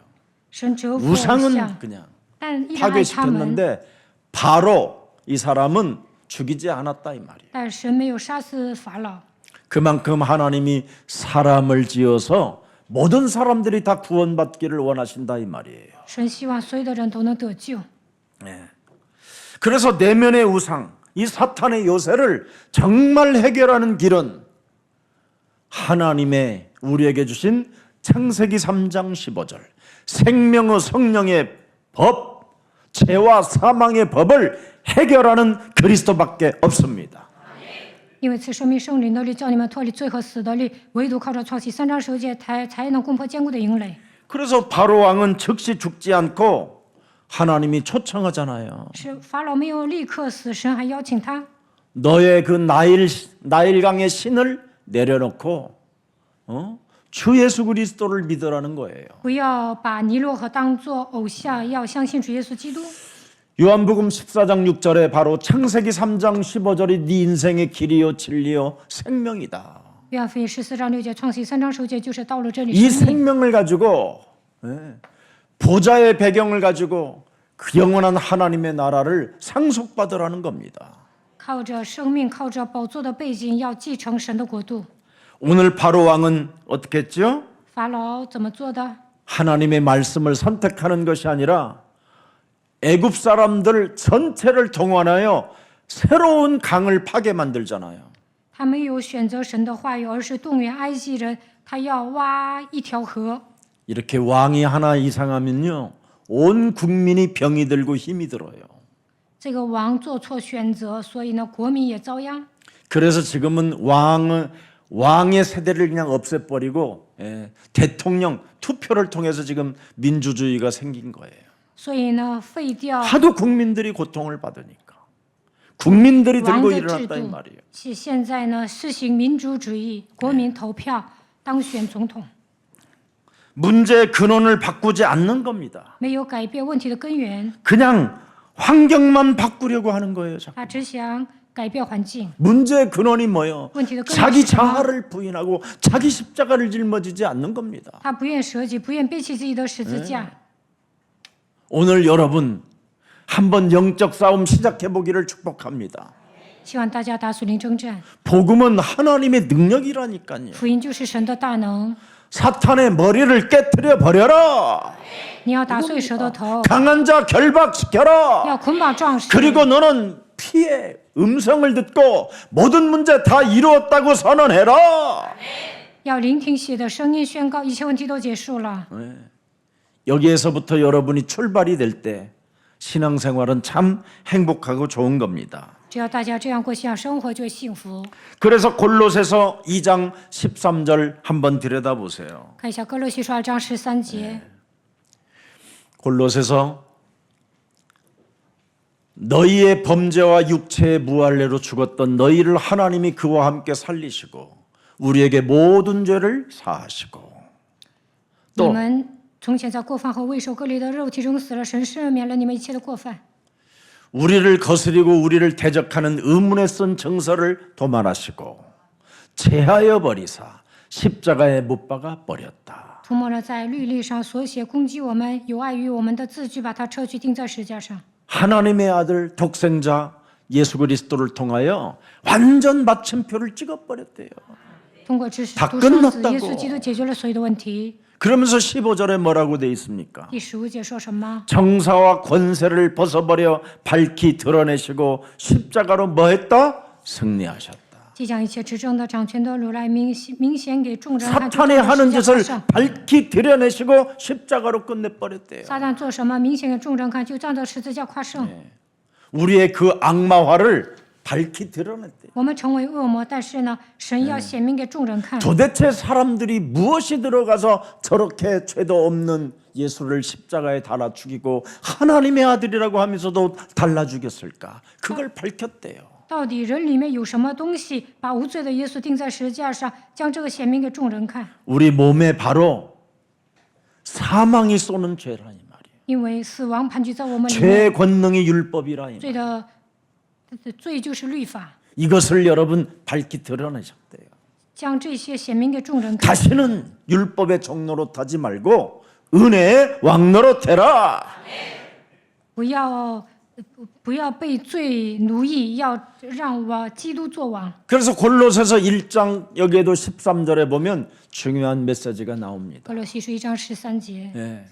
[SPEAKER 2] 神折服偶
[SPEAKER 1] 우상은
[SPEAKER 2] 像，
[SPEAKER 1] 그냥
[SPEAKER 2] 但依然爱他们。
[SPEAKER 1] 파괴시켰는데 바로 이 사람은 죽이지 않았다 이 말이에요.
[SPEAKER 2] 但神没有杀死法老，
[SPEAKER 1] 그만큼 하나님이 사람을 지어서 모든 사람들이 다 구원받기를 원하신다 이 말이에요.
[SPEAKER 2] 神希望所有的人都能得救。
[SPEAKER 1] 그래서 내면의 우상, 이 사탄의 요새를 정말 해결하는 길은 하나님의 우리에게 주신 창세기 3장 15절 생명의 성령의 법, 죄와 사망의 법을 해결하는 그리스도밖에 없습니다.
[SPEAKER 2] 因为此生命圣灵的律叫你们脱离罪和死的律，唯独靠着创世3章9节才能攻破坚固的营垒。
[SPEAKER 1] 그래서 바로 왕은 즉시 죽지 않고 하나님이 초청하잖아요.
[SPEAKER 2] 是法老没有立刻死，神还邀请他，
[SPEAKER 1] 너의 그 나일강의 신을 내려놓고 주 예수 그리스도를 믿으라는 거예요.
[SPEAKER 2] 不要把尼罗河当作偶像，要相信主耶稣基督。
[SPEAKER 1] 요한복음 14장 6절에 바로 창세기 3장 15절이 네 인생의 길이요 진리요 생명이다.
[SPEAKER 2] 约翰福音14章6节，创世3章9节就是道路真理
[SPEAKER 1] 이
[SPEAKER 2] 生命。
[SPEAKER 1] 생명을 가지고 보좌의 배경을 가지고 그 영원한 하나님의 나라를 상속받으라는 겁니다.
[SPEAKER 2] 靠着生命，靠着宝座的背景，要继承神的国度。
[SPEAKER 1] 오늘 바로 왕은 어떻게 했죠?
[SPEAKER 2] 法老怎么做的？
[SPEAKER 1] 하나님의 말씀을 선택하는 것이 아니라 애굽 사람들 전체를 동원하여 새로운 강을 파게 만들잖아요.
[SPEAKER 2] 他没有选择神的话语，而是动员埃及人，他要挖一条河。
[SPEAKER 1] 이렇게 왕이 하나 이상하면요, 온 국민이 병이 들고 힘이 들어요.
[SPEAKER 2] 这个王做错选择，所以呢，国民也遭殃。
[SPEAKER 1] 그래서 지금은 왕의 세대를 그냥 없애버리고 대통령 투표를 통해서 지금 민주주의가 생긴 거예요.
[SPEAKER 2] 所以呢，废掉
[SPEAKER 1] 하도 국민들이 고통을 받으니까 국민들이
[SPEAKER 2] 王
[SPEAKER 1] 들고
[SPEAKER 2] 的制
[SPEAKER 1] 일어났다 이
[SPEAKER 2] 度
[SPEAKER 1] 말이에요.
[SPEAKER 2] 是现在呢实行民主主义，国民投票当选总统，
[SPEAKER 1] 문제의 근원을 바꾸지 않는 겁니다.
[SPEAKER 2] 没有改变问题的根源，
[SPEAKER 1] 그냥 환경만 바꾸려고 하는 거예요. 자꾸.
[SPEAKER 2] 他只想改变环境。
[SPEAKER 1] 문제의 근원이 뭐예요?
[SPEAKER 2] 问题的根源
[SPEAKER 1] 자기
[SPEAKER 2] 是什么？
[SPEAKER 1] 자아를 부인하고 자기 십자가를 짊어지지 않는 겁니다.
[SPEAKER 2] 他不愿舍己，不愿背起自己的十字架。
[SPEAKER 1] 오늘 여러분 한번 영적 싸움 시작해 보기를 축복합니다.
[SPEAKER 2] 希望大家打属灵征战，
[SPEAKER 1] 복음은 하나님의 능력이라니까요.
[SPEAKER 2] 福音就是神的大能。
[SPEAKER 1] 사탄의 머리를 깨트려 버려라.
[SPEAKER 2] 你要打碎蛇的头，
[SPEAKER 1] 강한 자 결박시켜라.
[SPEAKER 2] 要捆绑壮士，
[SPEAKER 1] 그리고 너는 피의 음성을 듣고 모든 문제 다 이루었다고 선언해라.
[SPEAKER 2] 要聆听血的声音，宣告一切问题都结束了。
[SPEAKER 1] 여기에서부터 여러분이 출발이 될 때 신앙생활은 참 행복하고 좋은 겁니다.
[SPEAKER 2] 只要大家这样过信仰生活，就会幸福。
[SPEAKER 1] 그래서 골로새서 2장 13절 한번 들여다보세요.
[SPEAKER 2] 看一下哥罗西书2章13节，
[SPEAKER 1] 골로새서 너희의 범죄와 육체의 무할례로 죽었던 너희를 하나님이 그와 함께 살리시고 우리에게 모든 죄를 사하시고
[SPEAKER 2] 你
[SPEAKER 1] 또
[SPEAKER 2] 们从前在过犯和未受割礼的肉体中死了，神赦免了你们一切的过犯。
[SPEAKER 1] 우리를 거스리고 우리를 대적하는 의문에 쓴 정서를 도말하시고 제하여 버리사 십자가에 못 박아 버렸다.
[SPEAKER 2] 涂抹了在律例上所写攻击我们、有碍于我们的字句，把它撤去，钉在石架上。
[SPEAKER 1] 하나님의 아들 독생자 예수 그리스도를 통하여 완전 마침표를 찍어 버렸대요.
[SPEAKER 2] 通过知识
[SPEAKER 1] 다
[SPEAKER 2] 独生子
[SPEAKER 1] 끝났다고
[SPEAKER 2] 耶稣基督解决了所有的问题。
[SPEAKER 1] 그러면서 15절에 뭐라고 돼 있습니까?
[SPEAKER 2] 第15节说什么？
[SPEAKER 1] 정사와 권세를 벗어버려 밝히 드러내시고 십자가로 뭐 했다? 승리하셨다.
[SPEAKER 2] 即将一切执政的、掌权的掳来明显给众人看，就
[SPEAKER 1] 사탄이
[SPEAKER 2] 照着
[SPEAKER 1] 하는
[SPEAKER 2] 十字架
[SPEAKER 1] 짓을
[SPEAKER 2] 上。
[SPEAKER 1] 밝히 드러내시고 십자가로 끝내버렸대요.
[SPEAKER 2] 撒旦做什么，明显给众人看，就仗着十字架夸胜。
[SPEAKER 1] 우리의 그 악마화를 밝히 드러냈대요.
[SPEAKER 2] 我们成为恶魔，但是呢，神要显明给众人看。
[SPEAKER 1] 도대체 사람들이 무엇이 들어가서 저렇게 죄도 없는 예수를 십자가에 달아 죽이고 하나님의 아들이라고 하면서도 달라 죽였을까? 그걸 밝혔대요.
[SPEAKER 2] 到底人里面有什么东西，把无罪的耶稣钉在十字架上，将这个显明给众人看？
[SPEAKER 1] 우리 몸에 바로 사망이 쏘는 죄라니 말이에요.
[SPEAKER 2] 因为死亡盘踞在我们里面，
[SPEAKER 1] 죄의 권능이 율법이라니.
[SPEAKER 2] 罪的罪就是律法，
[SPEAKER 1] 이것을 여러분 밝히 드러내셨대요.
[SPEAKER 2] 将这些显明给众人看。
[SPEAKER 1] 다시는 율법의 종로로 타지 말고 은혜의 왕노로 되라.
[SPEAKER 2] 不要被罪奴役，要让我基督做王。
[SPEAKER 1] 그래서 골로새서 1장 여기에도 13절에 보면 중요한 메시지가 나옵니다.
[SPEAKER 2] 格罗西书1章13节，
[SPEAKER 1] 예.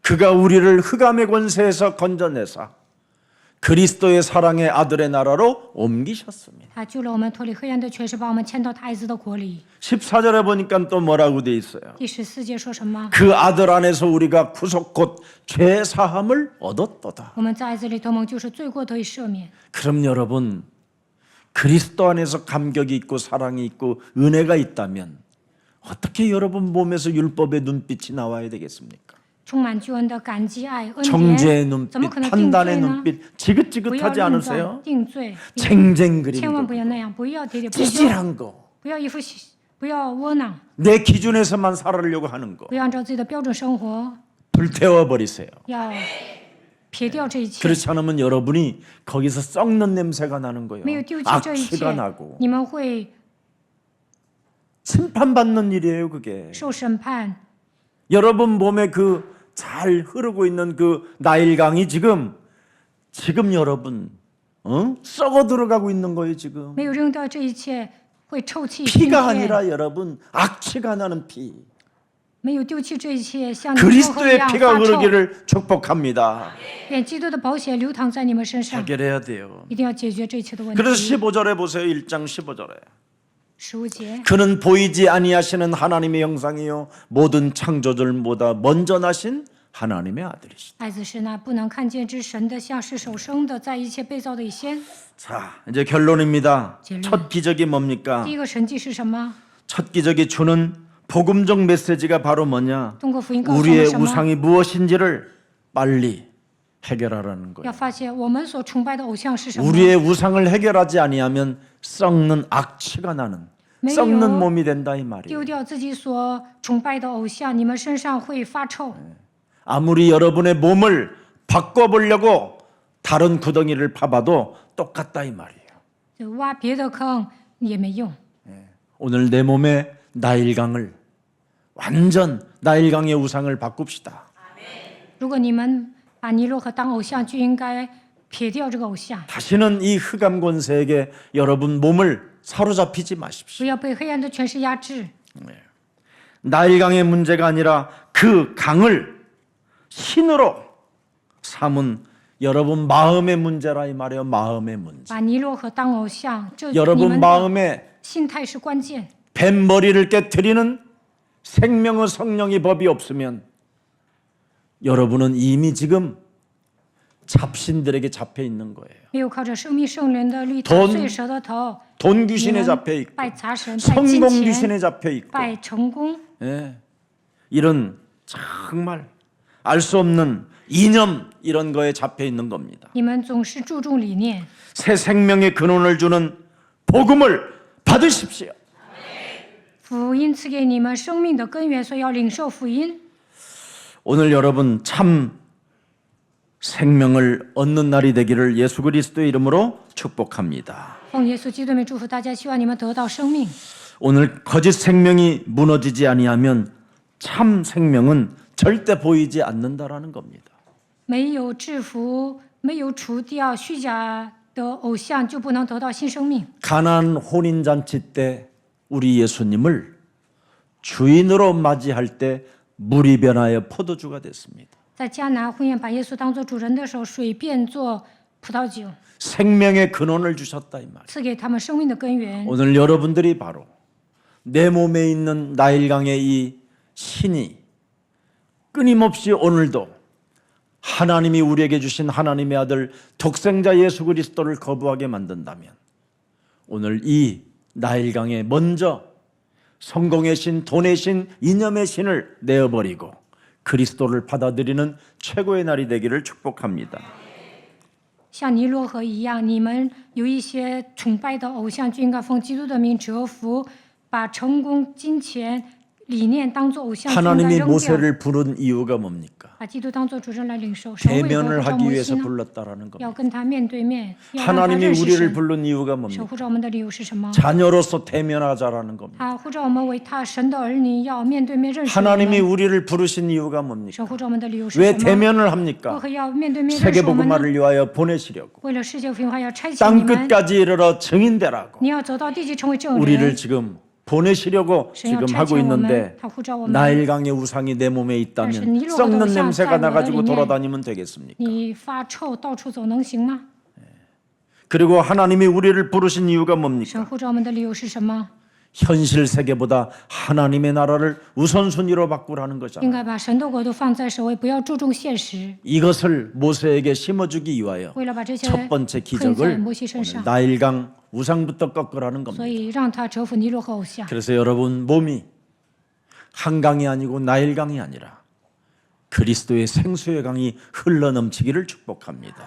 [SPEAKER 1] 그가 우리를 흑암의 권세에서 건져내사 그리스도의 사랑의 아들의 나라로 옮기셨습니다.
[SPEAKER 2] 他救了我们脱离黑暗的权势，把我们迁到他爱子的国里。
[SPEAKER 1] 14절에 보니까 또 뭐라고 돼 있어요?
[SPEAKER 2] 第14节说什么？
[SPEAKER 1] 그 아들 안에서 우리가 구속 곧 죄 사함을 얻었도다.
[SPEAKER 2] 我们在爱子里得蒙就是罪过得以赦免。
[SPEAKER 1] 그럼 여러분 그리스도 안에서 감격이 있고 사랑이 있고 은혜가 있다면 어떻게 여러분 몸에서 율법의 눈빛이 나와야 되겠습니까?
[SPEAKER 2] 充满救恩的感激爱恩
[SPEAKER 1] 정죄의
[SPEAKER 2] 典，怎么
[SPEAKER 1] 눈빛,
[SPEAKER 2] 可能定罪
[SPEAKER 1] 판단의
[SPEAKER 2] 呢？
[SPEAKER 1] 눈빛
[SPEAKER 2] 不要
[SPEAKER 1] 지긋지긋하지
[SPEAKER 2] 论
[SPEAKER 1] 않으세요?
[SPEAKER 2] 断定罪，
[SPEAKER 1] 쟁쟁
[SPEAKER 2] 千万
[SPEAKER 1] 그림
[SPEAKER 2] 不要那样，不要喋喋不休，
[SPEAKER 1] 찌질한 거,
[SPEAKER 2] 不要一副不要窝囊，
[SPEAKER 1] 내 기준에서만 살아려고 하는 거
[SPEAKER 2] 不要按照自己的标准生活，
[SPEAKER 1] 불태워 버리세요.
[SPEAKER 2] 要撇掉这一切。
[SPEAKER 1] 그렇지 않으면 여러분이 거기서 썩는 냄새가 나는 거예요.
[SPEAKER 2] 没有丢弃这一
[SPEAKER 1] 악취가
[SPEAKER 2] 切
[SPEAKER 1] 나고 ，
[SPEAKER 2] 你们会
[SPEAKER 1] 심판받는 일이에요, 그게.
[SPEAKER 2] 受审判。
[SPEAKER 1] 여러분 몸에 그 잘 흐르고 있는 그 나일강이 지금 여러분 썩어 들어가고 있는 거예요, 지금.
[SPEAKER 2] 没有扔掉这一切，会臭气熏
[SPEAKER 1] 피가
[SPEAKER 2] 天。
[SPEAKER 1] 아니라 여러분 악취가 나는 피.
[SPEAKER 2] 没有丢弃这一切，像你们后一
[SPEAKER 1] 그리스도의
[SPEAKER 2] 样
[SPEAKER 1] 피가
[SPEAKER 2] 发臭。
[SPEAKER 1] 흐르기를 축복합니다.
[SPEAKER 2] 愿基督的宝血流淌在你们身上，
[SPEAKER 1] 해결해야 돼요.
[SPEAKER 2] 一定要解决这一切的问题。
[SPEAKER 1] 그래서 15절에 보세요. 1장 15절에.
[SPEAKER 2] 15节，
[SPEAKER 1] 그는 보이지 아니하시는 하나님의 형상이요 모든 창조들보다 먼저 나신 하나님의 아들이시다.
[SPEAKER 2] 爱子是那不能看见之神的像，是首生的，在一切被造的以先。
[SPEAKER 1] 자, 이제 결론입니다.
[SPEAKER 2] 결론.
[SPEAKER 1] 첫 기적이 뭡니까?
[SPEAKER 2] 第一个神迹是什么？
[SPEAKER 1] 첫 기적이 주는 복음적 메시지가 바로 뭐냐?
[SPEAKER 2] 中国福音告诉我们
[SPEAKER 1] 우리의
[SPEAKER 2] 什么？
[SPEAKER 1] 우상이 무엇인지를 빨리 해결하라는
[SPEAKER 2] 要
[SPEAKER 1] 거예요.
[SPEAKER 2] 发现我们所崇拜的偶像是什么？
[SPEAKER 1] 우리의 우상을 해결하지 아니하면 썩는 악취가 나는
[SPEAKER 2] 没
[SPEAKER 1] 썩는
[SPEAKER 2] 有
[SPEAKER 1] 몸이 된다 이 말이에요.
[SPEAKER 2] 丢掉自己所崇拜的偶像，你们身上会发臭。
[SPEAKER 1] 아무리 여러분의 몸을 바꿔보려고 다른 구덩이를 파봐도 똑같다 이 말이에요.
[SPEAKER 2] 就挖别的坑也没用。
[SPEAKER 1] 오늘 내 몸에 나일강을 완전 나일강의 우상을 바꿉시다.
[SPEAKER 2] 如果你们把尼罗河当偶像，就应该撇掉这个偶像，
[SPEAKER 1] 다시는 이 흑암 권세에게 여러분 몸을 사로잡히지 마십시오.
[SPEAKER 2] 不要被黑暗的权势压制。
[SPEAKER 1] 나일강의 문제가 아니라 그 강을 신으로 삼은 여러분 마음의 문제라 이 말이에요. 마음의 문제.
[SPEAKER 2] 把尼罗河当偶像，这你
[SPEAKER 1] 여러분
[SPEAKER 2] 们的
[SPEAKER 1] 마음에
[SPEAKER 2] 心态是关键。
[SPEAKER 1] 뱃머리를 깨트리는 생명의 성령의 법이 없으면 여러분은 이미 지금 잡신들에게 잡혀 있는 거예요.
[SPEAKER 2] 没有靠着生命圣灵的律法，
[SPEAKER 1] 돈
[SPEAKER 2] 碎舌的头，
[SPEAKER 1] 돈
[SPEAKER 2] 你
[SPEAKER 1] 귀신에
[SPEAKER 2] 们
[SPEAKER 1] 잡혀 있고
[SPEAKER 2] 拜杂神、拜金
[SPEAKER 1] 성공
[SPEAKER 2] 钱、
[SPEAKER 1] 귀신에 잡혀 있고
[SPEAKER 2] 拜成功，
[SPEAKER 1] 예. 이런 정말 알 수 없는 이념 이런 거에 잡혀 있는 겁니다.
[SPEAKER 2] 你们总是注重理念。
[SPEAKER 1] 새 생명의 근원을 주는 복음을 받으십시오.
[SPEAKER 2] 福音赐给你们生命的根源，所以要领受福音。
[SPEAKER 1] 오늘 여러분 참 생명을 얻는 날이 되기를 예수 그리스도의 이름으로 축복합니다.
[SPEAKER 2] 奉耶稣基督名祝福大家，希望你们得到生命。
[SPEAKER 1] 오늘 거짓 생명이 무너지지 아니하면 참 생명은 절대 보이지 않는다라는 겁니다.
[SPEAKER 2] 没有制服，没有除掉虚假的偶像，就不能得到新生命。
[SPEAKER 1] 가나안 혼인잔치 때 우리 예수님을 주인으로 맞이할 때 물이 변하여 포도주가 됐습니다.
[SPEAKER 2] 在迦南婚宴把耶稣当作主人的时候，水变作葡萄酒，
[SPEAKER 1] 생명의 근원을 주셨다 이 말.
[SPEAKER 2] 赐给他们生命的根源。
[SPEAKER 1] 오늘 여러분들이 바로 내 몸에 있는 나일강의 이 신이 끊임없이 오늘도 하나님이 우리에게 주신 하나님의 아들 독생자 예수 그리스도를 거부하게 만든다면 오늘 이 나일강에 먼저 성공의 신, 돈의 신, 이념의 신을 내어버리고 그리스도를 받아들이는 최고의 날이 되기를 축복합니다.
[SPEAKER 2] 像尼罗河一样，你们有一些崇拜的偶像，就应该奉基督的名折服，把成功、金钱、理念当作偶像，就应该
[SPEAKER 1] 하나님이
[SPEAKER 2] 扔掉，
[SPEAKER 1] 모세를 부른 이유가 뭡니까?
[SPEAKER 2] 把基督当作主人来领受。神为何
[SPEAKER 1] 대면을
[SPEAKER 2] 呼召
[SPEAKER 1] 하기
[SPEAKER 2] 摩
[SPEAKER 1] 위해서
[SPEAKER 2] 西呢？
[SPEAKER 1] 불렀다라는 겁니다.
[SPEAKER 2] 要跟他面对面，要让他
[SPEAKER 1] 하나님이
[SPEAKER 2] 认识
[SPEAKER 1] 우리를
[SPEAKER 2] 神。
[SPEAKER 1] 부른 이유가
[SPEAKER 2] 神
[SPEAKER 1] 뭡니까?
[SPEAKER 2] 呼召我们的理由是什么？
[SPEAKER 1] 자녀로서 대면하자라는 겁니다.
[SPEAKER 2] 他呼召我们为他神的儿女，要面对面认识我
[SPEAKER 1] 하나님이
[SPEAKER 2] 们。
[SPEAKER 1] 우리를 부르신 이유가 뭡니까?
[SPEAKER 2] 神呼召我们的理由是
[SPEAKER 1] 왜
[SPEAKER 2] 什么？
[SPEAKER 1] 대면을
[SPEAKER 2] 为
[SPEAKER 1] 합니까?
[SPEAKER 2] 何要面对面认识
[SPEAKER 1] 세계
[SPEAKER 2] 我们呢？
[SPEAKER 1] 복음화를 위하여 보내시려고
[SPEAKER 2] 为了世界福音化，要差遣
[SPEAKER 1] 땅
[SPEAKER 2] 你们，
[SPEAKER 1] 끝까지 이르러 증인되라고
[SPEAKER 2] 你要走到地极，成为证
[SPEAKER 1] 우리를
[SPEAKER 2] 人。
[SPEAKER 1] 지금 보내시려고
[SPEAKER 2] 神要
[SPEAKER 1] 지금
[SPEAKER 2] 差
[SPEAKER 1] 하고
[SPEAKER 2] 遣我们，
[SPEAKER 1] 있는데
[SPEAKER 2] 他呼召我们。
[SPEAKER 1] 나일강의 우상이 내 몸에
[SPEAKER 2] 但是
[SPEAKER 1] 있다면
[SPEAKER 2] 尼罗河的
[SPEAKER 1] 썩는
[SPEAKER 2] 偶像
[SPEAKER 1] 냄새가
[SPEAKER 2] 在我的
[SPEAKER 1] 나가지고
[SPEAKER 2] 里面，
[SPEAKER 1] 돌아다니면 되겠습니까?
[SPEAKER 2] 你发臭到处走能行吗？
[SPEAKER 1] 그리고 하나님이 우리를 부르신 이유가 뭡니까?
[SPEAKER 2] 神呼召我们的理由是什么？
[SPEAKER 1] 현실 세계보다 하나님의 나라를 우선순위로 바꾸라는
[SPEAKER 2] 应
[SPEAKER 1] 거잖아요.
[SPEAKER 2] 该把神的国度放在首位，不要注重现实。
[SPEAKER 1] 이것을 모세에게 심어주기 위하여
[SPEAKER 2] 为了把这些
[SPEAKER 1] 첫 번째
[SPEAKER 2] 困在
[SPEAKER 1] 기적을
[SPEAKER 2] 摩西身
[SPEAKER 1] 오늘
[SPEAKER 2] 上，
[SPEAKER 1] 나일강 우상부터 꺾으라는
[SPEAKER 2] 所
[SPEAKER 1] 겁니다.
[SPEAKER 2] 以让他折服尼罗河偶像。
[SPEAKER 1] 그래서 여러분 몸이 한강이 아니고 나일강이 아니라 그리스도의 생수의 강이 흘러넘치기를 축복합니다.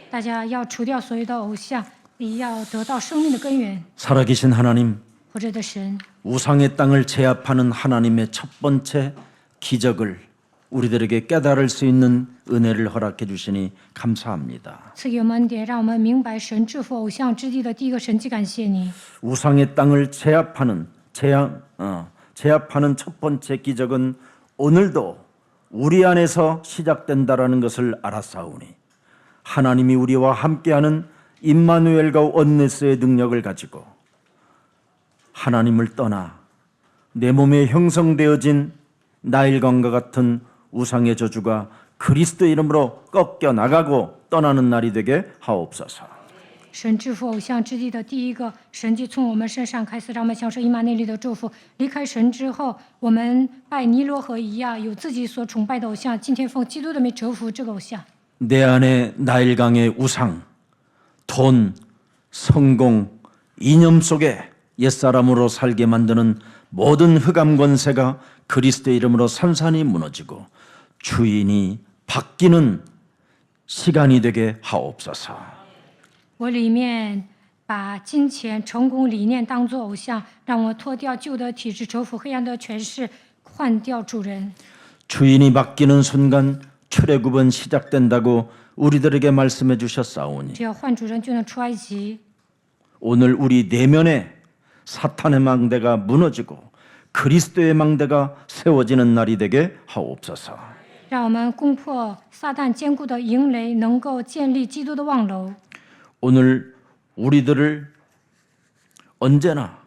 [SPEAKER 2] 大家要除掉所有的偶像，也要得到生命的根源。
[SPEAKER 1] 살아계신 하나님,
[SPEAKER 2] 活着的神，
[SPEAKER 1] 우상의 땅을 제압하는 하나님의 첫 번째 기적을 우리들에게 깨달을 수 있는 은혜를 허락해 주시니 감사합니다.
[SPEAKER 2] 赐给我们恩典，让我们明白神制服偶像之地的第一个神迹。感谢你，
[SPEAKER 1] 우상의 땅을 제압하는 첫 번째 기적은 오늘도 우리 안에서 시작된다라는 것을 알았사오니 하나님이 우리와 함께하는 임마누엘과 온네스의 능력을 가지고 하나님을 떠나 내 몸에 형성되어진 나일강과 같은 우상의 저주가 그리스도 이름으로 꺾여 나가고 떠나는 날이 되게 하옵소서.
[SPEAKER 2] 神制服偶像之地的第一个神迹从我们身上开始，让我们享受以马内利的祝福。离开神之后，我们拜尼罗河一样，有自己所崇拜的偶像。今天奉基督的名折服这个偶像。
[SPEAKER 1] 내 안에 나일강의 우상, 돈, 성공, 이념 속에 옛사람으로 살게 만드는 모든 흑암 권세가 그리스도의 이름으로 산산이 무너지고 주인이 바뀌는 시간이 되게 하옵소서.
[SPEAKER 2] 我里面把金钱、成功、理念当作偶像，让我脱掉旧的体制，折服黑暗的权势，换掉主人。
[SPEAKER 1] 주인이 바뀌는 순간 출애굽은 시작된다고 우리들에게 말씀해 주셨사오니
[SPEAKER 2] 只要换主人，就能出埃及。
[SPEAKER 1] 오늘 우리 내면에 사탄의 망대가 무너지고 그리스도의 망대가 세워지는 날이 되게 하옵소서.
[SPEAKER 2] 让我们攻破撒旦坚固的营垒，能够建立基督的望楼。
[SPEAKER 1] 오늘 우리들을 언제나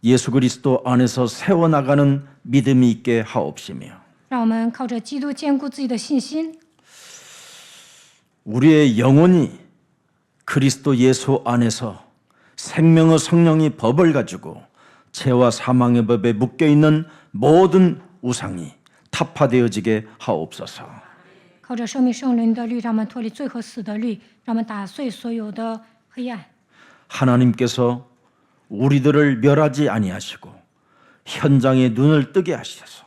[SPEAKER 1] 예수 그리스도 안에서 세워나가는 믿음이 있게 하옵시며
[SPEAKER 2] 让我们靠着基督坚固自己的信心，
[SPEAKER 1] 우리의 영혼이 그리스도 예수 안에서 생명의 성령이 법을 가지고 죄와 사망의 법에 묶여있는 모든 우상이 타파되어지게 하옵소서.
[SPEAKER 2] 靠着生命圣灵的律，让我们脱离罪和死的律，让我们打碎所有的黑暗。
[SPEAKER 1] 하나님께서 우리들을 멸하지 아니하시고 현장에 눈을 뜨게 하셔서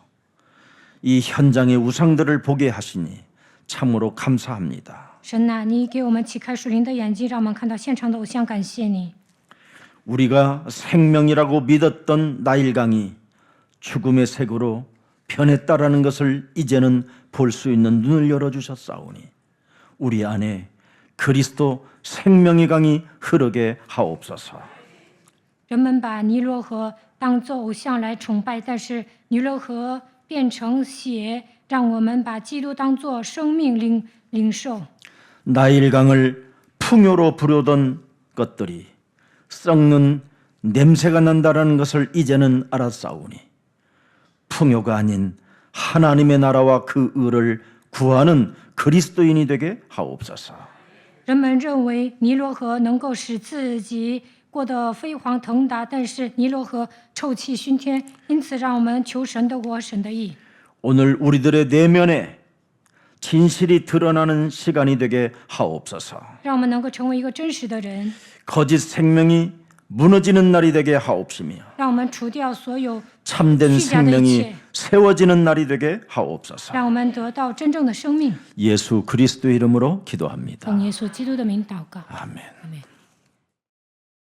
[SPEAKER 1] 이 현장의 우상들을 보게 하시니 참으로 감사합니다.
[SPEAKER 2] 神呐、你给我们启开属灵的眼睛，让我们看到现场的偶像。感谢你，
[SPEAKER 1] 우리가 생명이라고 믿었던 나일강이 죽음의 색으로 변했다라는 것을 이제는 볼 수 있는 눈을 열어주셨사오니 우리 안에 그리스도 생명의 강이 흐르게 하옵소서.
[SPEAKER 2] 人们把尼罗河当作偶像来崇拜，但是尼罗河变成血，让我们把基督当作生命领受。
[SPEAKER 1] 나일강을 풍요로 부르던 것들이 썩는 냄새가 난다라는 것을 이제는 알았사오니 풍요가 아닌 하나님의 나라와 그 의를 구하는 그리스도인이 되게 하옵소서.
[SPEAKER 2] 人们认为尼罗河能够使自己过得飞黄腾达，但是尼罗河臭气熏天，因此让我们求神的国、神的义。
[SPEAKER 1] 오늘 우리들의 내면에 진실이 드러나는 시간이 되게 하옵소서.
[SPEAKER 2] 让我们能够成为一个真实的人，
[SPEAKER 1] 거짓 생명이 무너지는 날이 되게 하옵시며
[SPEAKER 2] 让我们除掉所有
[SPEAKER 1] 참된
[SPEAKER 2] 虚假的一
[SPEAKER 1] 생명이
[SPEAKER 2] 切，
[SPEAKER 1] 세워지는 날이 되게 하옵소서.
[SPEAKER 2] 让我们得到真正的生命。
[SPEAKER 1] 예수 그리스도 이름으로 기도합니다.
[SPEAKER 2] 奉耶稣基督的名祷告，
[SPEAKER 1] 아멘.
[SPEAKER 2] 阿门。